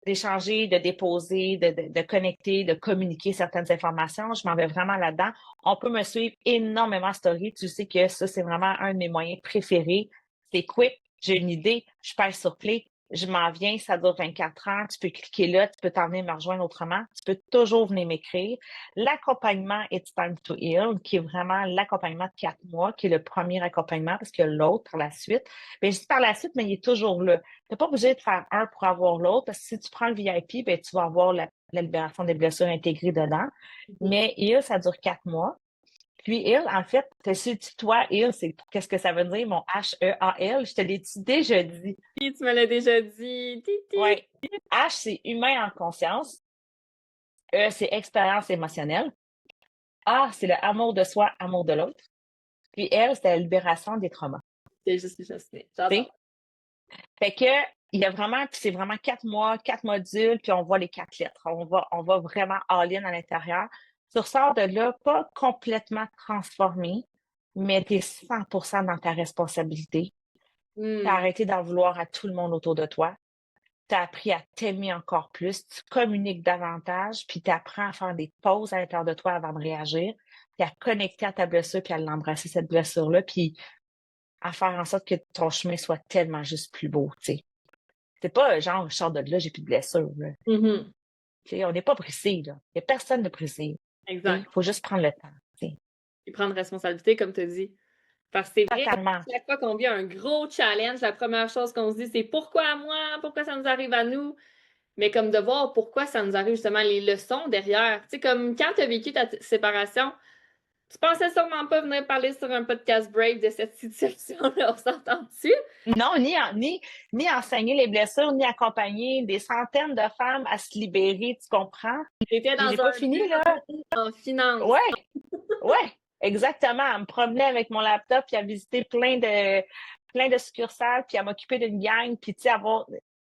B: d'échanger, de déposer, de connecter, de communiquer certaines informations. Je m'en vais vraiment là-dedans. On peut me suivre énormément en story. Tu sais que ça, c'est vraiment un de mes moyens préférés. C'est quick, j'ai une idée, je pèse sur play, je m'en viens, ça dure 24 heures. Tu peux cliquer là, tu peux t'en venir me rejoindre autrement. Tu peux toujours venir m'écrire. L'accompagnement It's Time to Heal, qui est vraiment l'accompagnement de 4 mois, qui est le premier accompagnement, parce que l'autre, par la suite, bien, je dis par la suite, mais il est toujours là. Tu n'es pas obligé de faire un pour avoir l'autre, parce que si tu prends le VIP, bien, tu vas avoir la libération des blessures intégrée dedans.
A: Mhm.
B: Mais Heal, ça dure 4 mois. Puis Heal, en fait, tu toi, Heal, c'est qu'est-ce que ça veut dire, mon H-E-A-L? Je te l'ai déjà dit.
A: Puis tu me l'as déjà dit. Titi.
B: Ouais. H, c'est humain en conscience. E, c'est expérience émotionnelle. A, c'est le amour de soi, amour de l'autre. Puis L, c'est la libération des traumas.
A: C'est juste,
B: Tu sais?
A: j'adore.
B: Fait que il y a vraiment, puis c'est vraiment 4 mois, 4 modules, puis on voit les 4 lettres. On va vraiment all-in à l'intérieur. Tu ressors de là, pas complètement transformé, mais tu es 100% dans ta responsabilité. Tu as
A: Hmm.
B: arrêté d'en vouloir à tout le monde autour de toi. Tu as appris à t'aimer encore plus, tu communiques davantage, puis tu apprends à faire des pauses à l'intérieur de toi avant de réagir, puis à connecter à ta blessure, puis à l'embrasser, cette blessure-là, puis à faire en sorte que ton chemin soit tellement juste plus beau, tu sais. C'est pas genre, je sors de là, j'ai plus de blessure, là.
A: Mhm.
B: Tu sais, on n'est pas pressé, là. Il n'y a personne de pressé. Tu sais,
A: Exact.
B: faut juste prendre le temps, tu sais.
A: Et prendre responsabilité, comme tu as dit. Parce que c'est vrai que
B: Totalement.
A: chaque fois qu'on vit un gros challenge, la première chose qu'on se dit, c'est pourquoi moi? Pourquoi ça nous arrive à nous? Mais comme de voir pourquoi ça nous arrive justement, les leçons derrière. Tu sais, comme quand tu as vécu ta séparation, tu pensais sûrement pas venir parler sur un podcast Brave de cette situation-là, on s'entend-tu?
B: Non, ni enseigner les blessures, ni accompagner des centaines de femmes à se libérer, tu comprends?
A: J'étais
B: Puis
A: dans
B: j'ai pas
A: un
B: fini, là.
A: bureau en finance.
B: Ouais, ouais, exactement. À me promener avec mon laptop, puis à visiter plein de succursales, puis à m'occuper d'une gang, puis tu sais, avoir...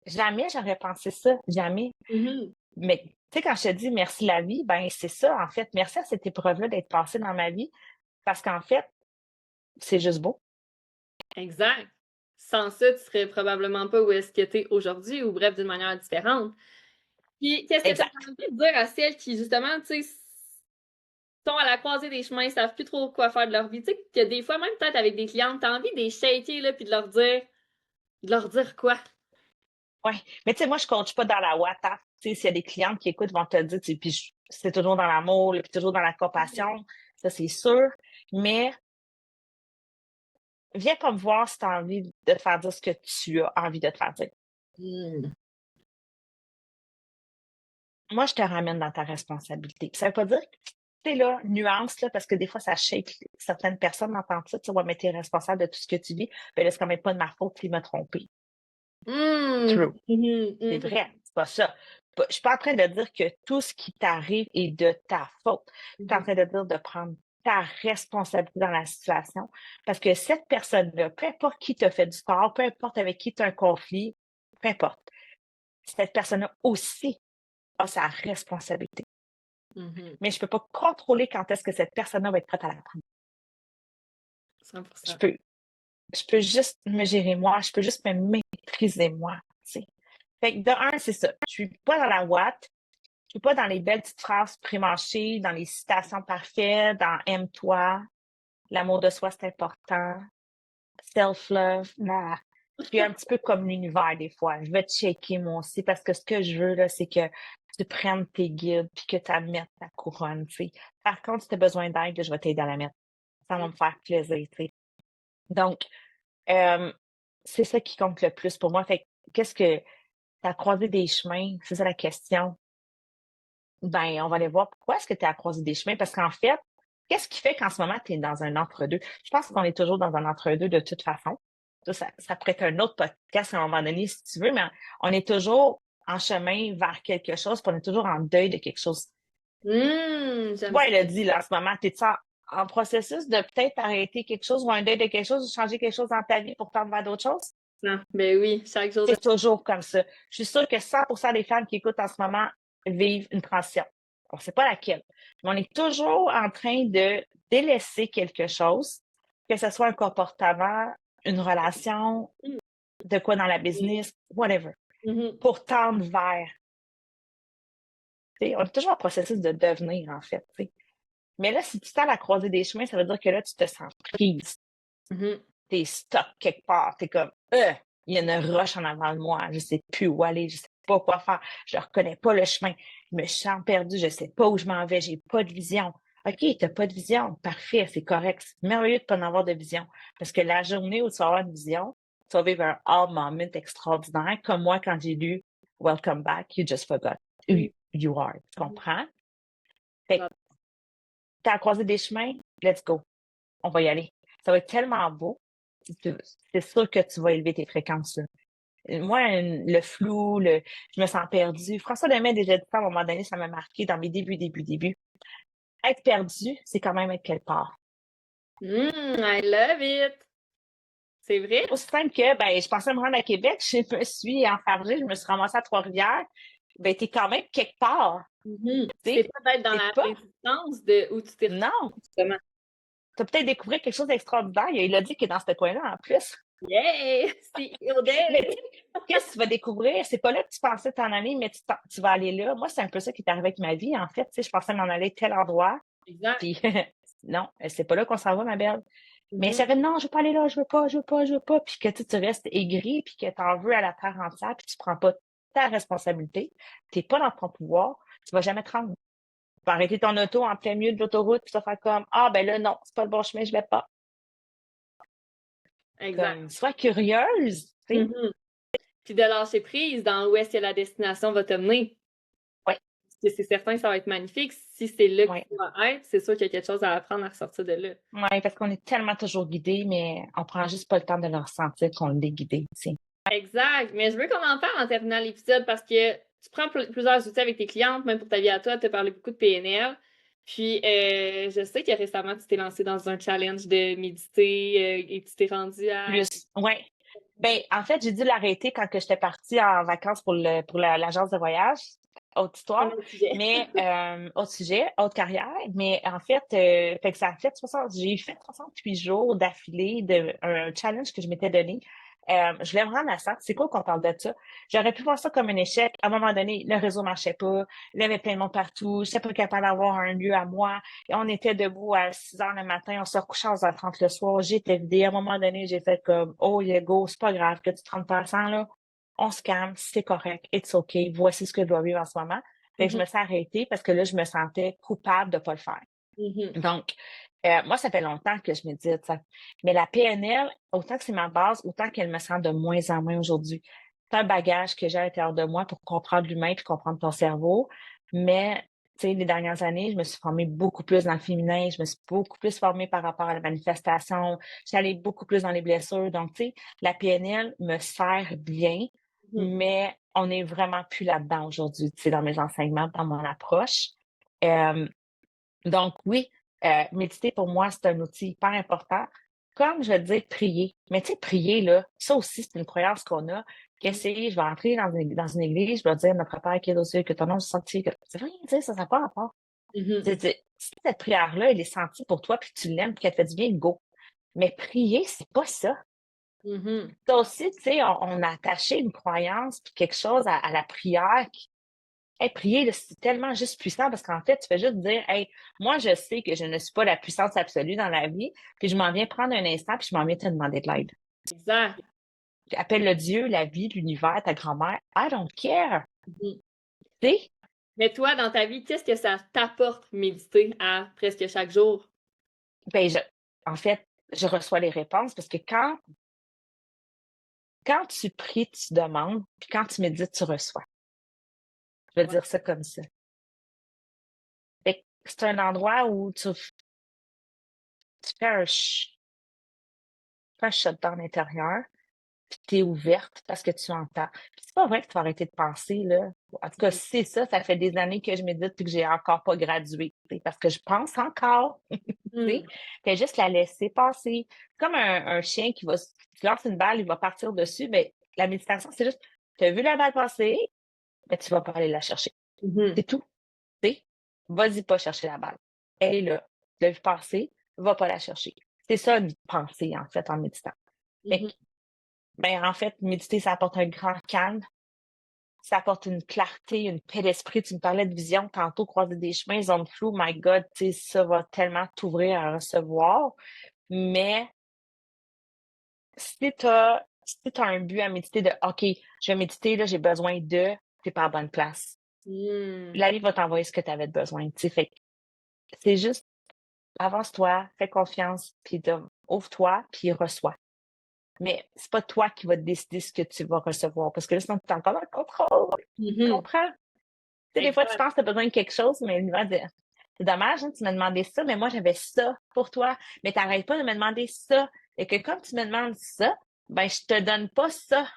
B: Jamais j'aurais pensé ça, jamais.
A: Mhm.
B: Mais tu sais, quand je te dis merci la vie, ben c'est ça, en fait. Merci à cette épreuve-là d'être passée dans ma vie, parce qu'en fait, c'est juste beau.
A: Exact. Sans ça, tu serais probablement pas où est-ce que tu es aujourd'hui, ou bref, d'une manière différente. Puis, qu'est-ce que tu as
B: Exact.
A: envie de dire à celles qui, justement, tu sais, sont à la croisée des chemins, savent plus trop quoi faire de leur vie? Tu sais, que des fois, même peut-être avec des clientes, t'as envie de les shaker, là, puis de leur dire quoi?
B: Ouais. Mais tu sais, moi, je coach pas dans la ouate, hein. Tu sais, s'il y a des clientes qui écoutent, vont te dire, tu sais, puis c'est toujours dans l'amour, puis toujours dans la compassion, ça, c'est sûr. Mais viens pas me voir si tu as envie de te faire dire ce que tu as envie de te faire dire.
A: Hmm.
B: Moi, je te ramène dans ta responsabilité. Puis ça veut pas dire que, tu sais, là, nuance, là, parce que des fois, ça shake certaines personnes d'entendre ça. Tu sais, ouais, mais t'es responsable de tout ce que tu vis. Ben là, c'est quand même pas de ma faute qu'il m'a trompé.
A: Hmm.
B: True.
A: Mhm.
B: C'est
A: Mhm.
B: vrai. C'est pas ça. Je suis pas en train de dire que tout ce qui t'arrive est de ta faute. Je suis en
A: Mhm.
B: train de dire de prendre ta responsabilité dans la situation. Parce que cette personne-là, peu importe qui t'a fait du tort, peu importe avec qui tu as un conflit, peu importe, cette personne-là aussi a sa responsabilité.
A: Mhm.
B: Mais je peux pas contrôler quand est-ce que cette personne-là va être prête à la prendre. Je
A: 100%.
B: peux, je peux juste me gérer moi, je peux juste me maîtriser moi, tu sais. Fait que de un, c'est ça. Je suis pas dans la ouate, je suis pas dans les belles petites phrases prémâchées, dans les citations parfaites, dans aime-toi, l'amour de soi, c'est important. self-love. Nah. Je suis un petit peu comme l'univers des fois. Je vais te checker moi aussi parce que ce que je veux, là, c'est que tu prennes tes guides puis que tu mettes ta couronne, tu sais. Par contre, si tu as besoin d'aide, là, je vais t'aider à la mettre. Ça va me faire plaisir, tu sais. Donc, euh, c'est ça qui compte le plus pour moi. Fait que, qu'est-ce que tu as croisé des chemins? C'est ça la question. Ben, on va aller voir pourquoi est-ce que tu as croisé des chemins. Parce qu'en fait, qu'est-ce qui fait qu'en ce moment, tu es dans un entre-deux? Je pense qu'on est toujours dans un entre-deux de toute façon. Ça pourrait être un autre podcast à un moment donné, si tu veux, mais on est toujours en chemin vers quelque chose, puis on est toujours en deuil de quelque chose.
A: J'aime
B: Toi,
A: ça.
B: elle a dit, là, en ce moment, tu es en processus de peut-être arrêter quelque chose ou un deuil de quelque chose ou changer quelque chose dans ta vie pour tendre vers d'autres choses?
A: Non, ben oui, chaque jour de...
B: C'est toujours comme ça. Je suis sûre que 100% des femmes qui écoutent en ce moment vivent une transition. On ne sait pas laquelle, mais on est toujours en train de délaisser quelque chose, que ce soit un comportement, une relation, de quoi dans la business, whatever,
A: Mhm.
B: pour tendre vers. Tu sais, on est toujours en processus de devenir, en fait. Tu sais. Mais là, si tu t'as à la croisée des chemins, ça veut dire que là, tu te sens prise.
A: Mhm.
B: T'es stuck quelque part. T'es comme, il y a une roche en avant de moi. Je sais plus où aller. Je sais pas quoi faire. Je reconnais pas le chemin. Je me sens perdue. Je sais pas où je m'en vais. J'ai pas de vision. OK, t'as pas de vision. Parfait, c'est correct. C'est merveilleux de pas en avoir de vision. Parce que la journée où tu vas avoir une vision, tu vas vivre un aha moment extraordinaire, comme moi quand j'ai lu Welcome Back, You Just Forgot Who You Are. Tu comprends? Fait que t'as croisé des chemins, let's go. On va y aller. Ça va être tellement beau. C'est sûr que tu vas élever tes fréquences, là. Moi, le flou, je me sens perdue. François Lemay a déjà dit ça à un moment donné, ça m'a marqué dans mes débuts. Être perdu, c'est quand même être quelque part.
A: I love it! C'est vrai?
B: C'est aussi simple que, ben, je pensais me rendre à Québec, je me suis enfargée, je me suis ramassée à Trois-Rivières. Ben, t'es quand même quelque part.
A: Mhm.
B: Tu
A: C'est
B: sais,
A: pas d'être dans
B: t'es
A: la
B: pas.
A: résistance de où tu t'es retrouvé,
B: Non.
A: justement.
B: T'as peut-être découvert quelque chose d'extraordinaire. Il a dit qu'il est dans ce coin-là, en plus.
A: Yay! C'est
B: Mais
A: Odette!
B: tu sais, qu'est-ce que tu vas découvrir? C'est pas là que tu pensais t'en aller, mais tu vas aller là. Moi, c'est un peu ça qui est arrivé avec ma vie, en fait. Tu sais, je pensais m'en aller tel endroit,
A: Exact.
B: puis non, c'est pas là qu'on s'en va, ma belle. Mais
A: Mhm.
B: ça fait non, je veux pas aller là, je veux pas, puis que tu restes aigri, puis que t'en veux à la terre entière, puis tu prends pas ta responsabilité, t'es pas dans ton pouvoir, tu vas jamais te rendre. Tu vas arrêter ton auto en plein milieu de l'autoroute, puis tu vas faire comme, ah, ben là, non, c'est pas le bon chemin, je vais pas.
A: Exact.
B: Comme, sois curieuse, tu sais.
A: Mhm. Puis de lâcher prise dans où est-ce que la destination va te mener.
B: Ouais,
A: Parce que c'est certain que ça va être magnifique. Si c'est là que
B: ouais.
A: tu vas être, c'est sûr qu'il y a quelque chose à apprendre à ressortir de là.
B: Ouais, parce qu'on est tellement toujours guidé, mais on prend juste pas le temps de le ressentir qu'on l'est guidé, tu sais.
A: Exact. Mais je veux qu'on en parle en terminant l'épisode parce que tu prends plusieurs outils avec tes clientes, même pour ta vie à toi, tu as parlé beaucoup de PNL. Puis, je sais que récemment, tu t'es lancé dans un challenge de méditer et tu t'es rendu à...
B: Plus, ouais. Ben, en fait, j'ai dû l'arrêter quand que j'étais partie en vacances pour l'agence de voyage. Autre
A: Un
B: histoire.
A: autre sujet.
B: Mais, autre sujet, autre carrière. Mais en fait, fait que ça a fait 60, j'ai fait 68 jours d'affilée de un challenge que je m'étais donné. Je voulais me rendre à ça. C'est cool qu'on parle de ça. J'aurais pu voir ça comme un échec. À un moment donné, le réseau marchait pas. Il y avait plein de monde partout. Je n'étais pas capable d'avoir un lieu à moi. Et on était debout à 6 heures le matin. On se recouchait à 11h30 le soir. J'étais vidée. À un moment donné, j'ai fait comme, oh, yeah, go, c'est pas grave que tu te rendes pas à 100, là. On se calme, c'est correct. It's okay. Voici ce que je dois vivre en ce moment. Fait que je me suis arrêtée parce que là, je me sentais coupable de pas le faire.
A: Mhm.
B: Donc, moi, ça fait longtemps que je me dis ça. Mais la PNL, autant que c'est ma base, autant qu'elle me sent de moins en moins aujourd'hui. C'est un bagage que j'ai à l'intérieur de moi pour comprendre l'humain puis comprendre ton cerveau. Mais, tu sais, les dernières années, je me suis formée beaucoup plus dans le féminin. Je me suis beaucoup plus formée par rapport à la manifestation. J'allais beaucoup plus dans les blessures. Donc, tu sais, la PNL me sert bien,
A: Mhm.
B: mais on n'est vraiment plus là-dedans aujourd'hui, tu sais, dans mes enseignements, dans mon approche. Euh, donc oui, méditer pour moi, c'est un outil hyper important. Comme je vais te dire, prier. Mais tu sais, prier, là, ça aussi, c'est une croyance qu'on a. Que c'est, je vais entrer dans une église, je vais dire, notre Père qui est aux cieux, que ton nom soit sanctifié. C'est rien, tu sais, ça n'a pas rapport.
A: Mhm.
B: Si cette prière-là, elle est sentie pour toi, puis que tu l'aimes, puis qu'elle te fait du bien, go. Mais prier, c'est pas ça.
A: Mhm.
B: Ça aussi, tu sais, on a attaché une croyance, puis quelque chose à la prière. Hey, prier, là, c'est tellement juste puissant parce qu'en fait, tu fais juste dire, hey, moi, je sais que je ne suis pas la puissance absolue dans la vie, puis je m'en viens prendre un instant, puis je m'en viens te demander de l'aide.
A: Exact.
B: Appelle-le Dieu, la vie, l'univers, ta grand-mère. I don't care.
A: Mhm.
B: Tu sais?
A: Mais toi, dans ta vie, qu'est-ce que ça t'apporte méditer à presque chaque jour?
B: Ben, en fait, je reçois les réponses parce que quand tu pries, tu demandes, puis quand tu médites, tu reçois. Je vais
A: Ouais.
B: dire ça comme ça. Fait que c'est un endroit où tu fais un shutdown intérieur, puis t'es ouverte parce que tu entends. Puis c'est pas vrai que tu vas arrêter de penser, là. En tout cas, si c'est ça, ça fait des années que je médite puis que j'ai encore pas gradué, tu sais, parce que je pense encore, tu sais.
A: Mm.
B: Fait juste la laisser passer. Comme un chien qui lance une balle, il va partir dessus, mais la méditation, c'est juste, tu as vu la balle passer, mais tu vas pas aller la chercher.
A: Mhm.
B: C'est tout, tu sais. Vas-y pas chercher la balle. Elle est là. Tu l'as vu passer, va pas la chercher. C'est ça une pensée, en fait, en méditant. Fait
A: Mhm.
B: que, ben, en fait, méditer, ça apporte un grand calme, ça apporte une clarté, une paix d'esprit. Tu me parlais de vision tantôt, croiser des chemins, zone floue, my God, tu sais, ça va tellement t'ouvrir à recevoir. Mais si t'as un but à méditer de OK, je vais méditer, là, j'ai besoin de, t'es pas à bonne place.
A: Mm.
B: La vie va t'envoyer ce que tu avais besoin. Tu sais, fait que c'est juste avance-toi, fais confiance, puis ouvre-toi, puis reçois. Mais c'est pas toi qui vas décider ce que tu vas recevoir, parce que là, sinon, tu es encore dans le contrôle. Tu
A: Mhm.
B: comprends? Tu sais, des fois, tu
A: Exact.
B: penses que tu as besoin de quelque chose, mais l'univers dit, c'est dommage, hein, tu m'as demandé ça, mais moi, j'avais ça pour toi. Mais t'arrêtes pas de me demander ça. Et que comme tu me demandes ça, ben, je te donne pas ça.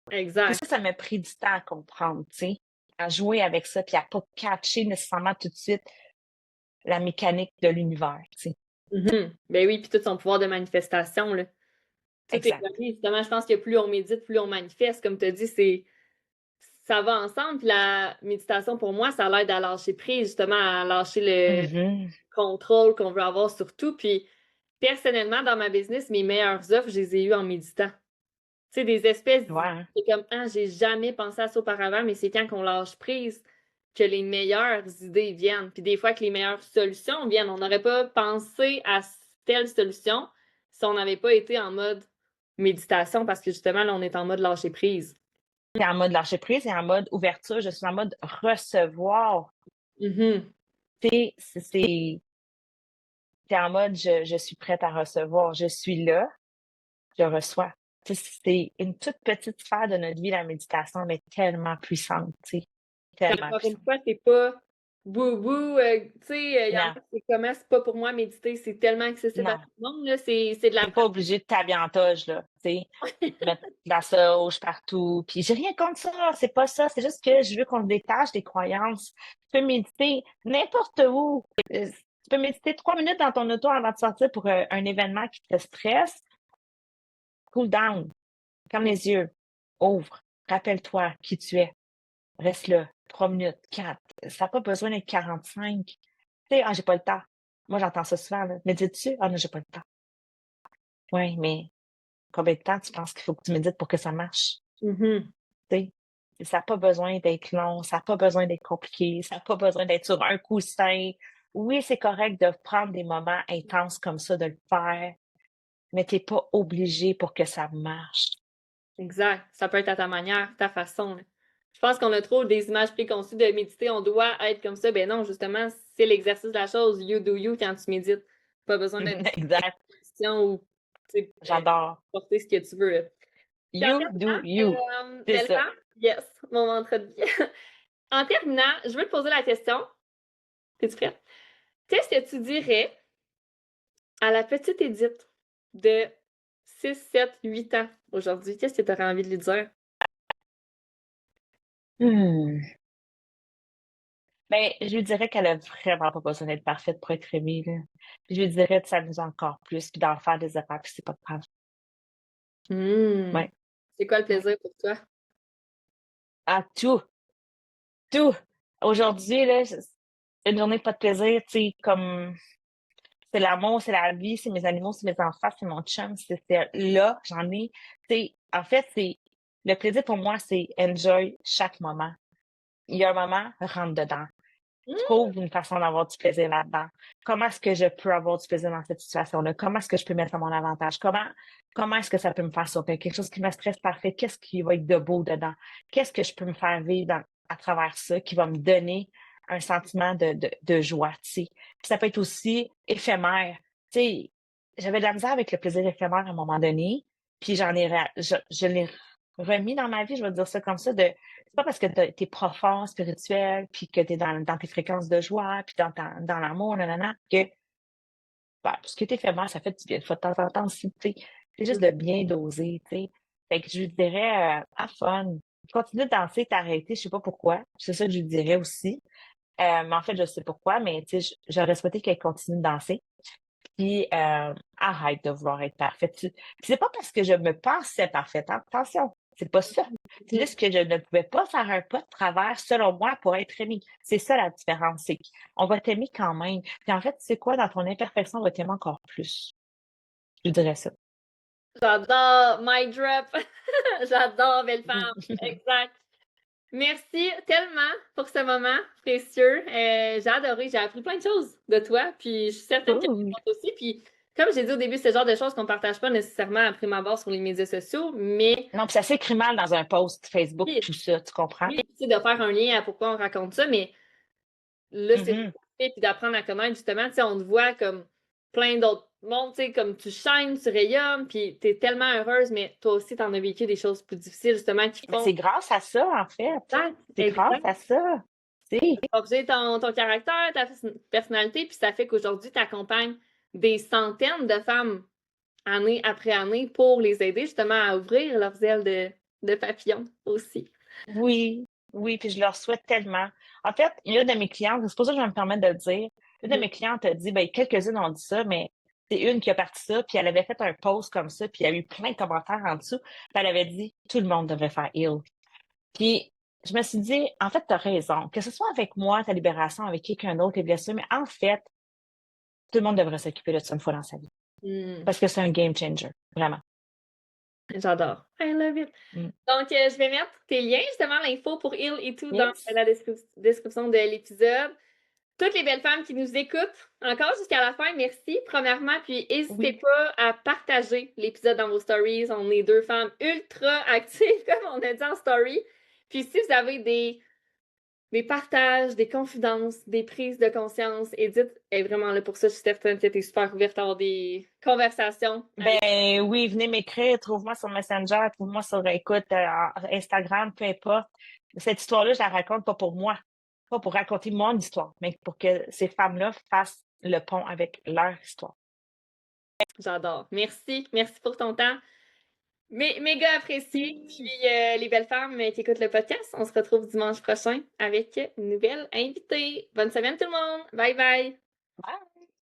B: Puis
A: Exact.
B: ça m'a pris du temps à comprendre, tu sais, à jouer avec ça, puis à pas catcher nécessairement tout de suite la mécanique de l'univers, tu sais.
A: Mhm. Ben oui, puis tout son pouvoir de manifestation, là. Tout est
B: Exact.
A: relié. Justement, je pense que plus on médite, plus on manifeste. Comme tu as dit, ça va ensemble. Puis la méditation, pour moi, ça l'aide à lâcher prise, justement, à lâcher le
B: Mhm.
A: contrôle qu'on veut avoir sur tout. Puis personnellement, dans ma business, mes meilleures offres, je les ai eues en méditant. Tu sais, des espèces
B: Ouais,
A: d'idées.
B: hein.
A: C'est comme, ah, j'ai jamais pensé à ça auparavant, mais c'est quand qu'on lâche prise que les meilleures idées viennent. Puis des fois que les meilleures solutions viennent. On n'aurait pas pensé à telle solution si on n'avait pas été en mode méditation parce que justement, là, on est en mode lâcher prise.
B: C'est en mode lâcher prise et en mode ouverture. Je suis en mode recevoir.
A: Mhm.
B: Tu sais, c'est en mode je suis prête à recevoir. Je suis là, je reçois. Tu sais, c'est une toute petite sphère de notre vie, la méditation, mais tellement puissante, tu sais.
A: Puis
B: Tellement
A: encore une
B: puissante.
A: fois, c'est pas wouhou, tu sais, il y en a
B: Non,
A: qui c'est comment, c'est pas pour moi méditer, c'est tellement accessible à
B: non.
A: tout le monde, là, c'est de la
B: T'es pas
A: pratique.
B: obligé de t'habiller en toge, là. Tu sais, mettre de la sauge partout. Puis j'ai rien contre ça, c'est pas ça. C'est juste que je veux qu'on se détache des croyances. Tu peux méditer n'importe où. Tu peux méditer 3 minutes dans ton auto avant de sortir pour un événement qui te stresse. Cool down. Ferme les yeux. Ouvre. Rappelle-toi qui tu es. Reste là. 3 minutes, 4. Ça n'a pas besoin d'être 45. Tu sais, ah, j'ai pas le temps. Moi, j'entends ça souvent, là. Médites-tu? Ah non, j'ai pas le temps. Ouais, mais combien de temps tu penses qu'il faut que tu médites pour que ça marche?
A: Mhm.
B: Tu sais? Ça n'a pas besoin d'être long, ça n'a pas besoin d'être compliqué, ça n'a pas besoin d'être sur un coussin. Oui, c'est correct de prendre des moments intenses comme ça, de le faire, mais tu n'es pas obligé pour que ça marche.
A: Exact. Ça peut être à ta manière, ta façon, là. Je pense qu'on a trop des images préconçues de méditer, on doit être comme ça. Ben non, justement, c'est l'exercice de la chose. You do you quand tu médites. Pas besoin d'être
B: Exact.
A: en position ou tu sais,
B: J'adore.
A: porter ce que tu veux, là. Puis en
B: You do you.
A: terminant,
B: C'est ça.
A: tellement, yes, mon mantra de vie. En terminant, je veux te poser la question. Es-tu prête? Qu'est-ce que tu dirais à la petite Édith de 6, 7, 8 ans aujourd'hui? Qu'est-ce que tu aurais envie de lui dire?
B: Hmm. Ben, je lui dirais qu'elle a vraiment pas besoin d'être parfaite pour être aimée, là. Puis je lui dirais de s'amuser encore plus, puis d'en faire des erreurs, puis c'est pas grave.
A: Hmm.
B: Ouais,
A: C'est quoi le
B: ouais.
A: plaisir pour toi?
B: Ah, tout, tout. Aujourd'hui, là, c'est une journée pas de plaisir, tu sais, comme c'est l'amour, c'est la vie, c'est mes animaux, c'est mes enfants, c'est mon chum, c'est là, j'en ai. Tu sais, en fait, c'est le plaisir pour moi, c'est enjoy chaque moment. Il y a un moment, rentre dedans. trouve une façon d'avoir du plaisir là-dedans. Comment est-ce que je peux avoir du plaisir dans cette situation-là? Comment est-ce que je peux mettre à mon avantage? Comment est-ce que ça peut me faire sortir? Quelque chose qui me stresse parfait, qu'est-ce qui va être de beau dedans? Qu'est-ce que je peux me faire vivre à travers ça qui va me donner un sentiment de joie, tu sais? Puis ça peut être aussi éphémère. Tu sais, j'avais de la misère avec le plaisir éphémère à un moment donné, puis je l'ai remis dans ma vie, je vais dire ça comme ça, c'est pas parce que t'es profond, spirituel, puis que t'es dans tes fréquences de joie, puis dans l'amour, nanana, que ce qui est éphémère, ça fait du bien. Faut de temps en temps aussi, tu sais. C'est juste de bien doser, tu sais. Fait que je lui dirais, have fun. Continue de danser, t'arrêter, je sais pas pourquoi. C'est ça que je lui dirais aussi. Mais en fait, je sais pourquoi, mais tu sais, j'aurais souhaité qu'elle continue de danser. Puis arrête de vouloir être parfaite. C'est pas parce que je me pensais parfaite. Attention, c'est pas ça. C'est juste que je ne pouvais pas faire un pas de travers, selon moi, pour être aimée. C'est ça la différence. C'est qu'on va t'aimer quand même. Puis en fait, c'est quoi, dans ton imperfection, on va t'aimer encore plus. Je dirais ça.
A: J'adore My Drop. J'adore Belle Femme. Exact. Merci tellement pour ce moment précieux. J'ai adoré, j'ai appris plein de choses de toi, puis je suis certaine que les
B: Cool.
A: autres aussi. Puis comme j'ai dit au début, c'est le genre de choses qu'on partage pas nécessairement après ma barre sur les médias sociaux, mais
B: Non, puis ça s'écrit mal dans un post Facebook,
A: oui,
B: tout ça, tu comprends?
A: oui, tu sais, de faire un lien à pourquoi on raconte ça, mais là, c'est
B: Mhm.
A: puis d'apprendre à connaître justement, tu sais, on te voit comme plein d'autres mondes, tu sais, comme tu shines, tu rayonnes, puis t'es tellement heureuse, mais toi aussi, t'en as vécu des choses plus difficiles, justement, qui
B: Mais
A: font
B: c'est grâce à ça, en fait.
A: exact,
B: C'est grâce
A: exact,
B: à ça. Tu sais.
A: forger ton caractère, ta personnalité, puis ça fait qu'aujourd'hui, tu accompagnes des centaines de femmes année après année pour les aider justement à ouvrir leurs ailes de papillon aussi.
B: Oui, oui, puis je leur souhaite tellement. En fait, il y a une de mes clientes, c'est pour ça que je vais me permettre de le dire. Une de
A: Mhm.
B: mes clientes a dit, ben, quelques-unes ont dit ça, mais c'est une qui a parti ça, puis elle avait fait un post comme ça, puis il y a eu plein de commentaires en dessous, puis elle avait dit, tout le monde devrait faire heal. Puis je me suis dit, en fait, tu as raison. Que ce soit avec moi, ta libération, avec quelqu'un d'autre, les blessures, mais en fait, tout le monde devrait s'occuper de ça une fois dans sa vie.
A: Hmm.
B: Parce que c'est un game changer, vraiment.
A: J'adore. I love it.
B: Mm.
A: Donc, je vais mettre tes liens, justement, l'info pour Il et tout dans
B: Yes.
A: la description de l'épisode. Toutes les belles femmes qui nous écoutent, encore jusqu'à la fin, merci, premièrement. Puis, n'hésitez
B: Oui.
A: pas à partager l'épisode dans vos stories. On est deux femmes ultra actives, comme on a dit en story. Puis, si vous avez des partages, des confidences, des prises de conscience, Edith est vraiment là pour ça. Je suis certaine que tu es super ouverte à avoir des conversations avec.
B: Ben oui, venez m'écrire, trouve-moi sur Messenger, trouve-moi sur écoute, Instagram, peu importe. Cette histoire-là, je la raconte pas pour moi, pas pour raconter mon histoire, mais pour que ces femmes-là fassent le pont avec leur histoire.
A: J'adore. Merci. Merci pour ton temps. Méga apprécié. Puis les belles femmes qui écoutent le podcast, on se retrouve dimanche prochain avec une nouvelle invitée. Bonne semaine tout le monde. Bye bye.
B: Bye!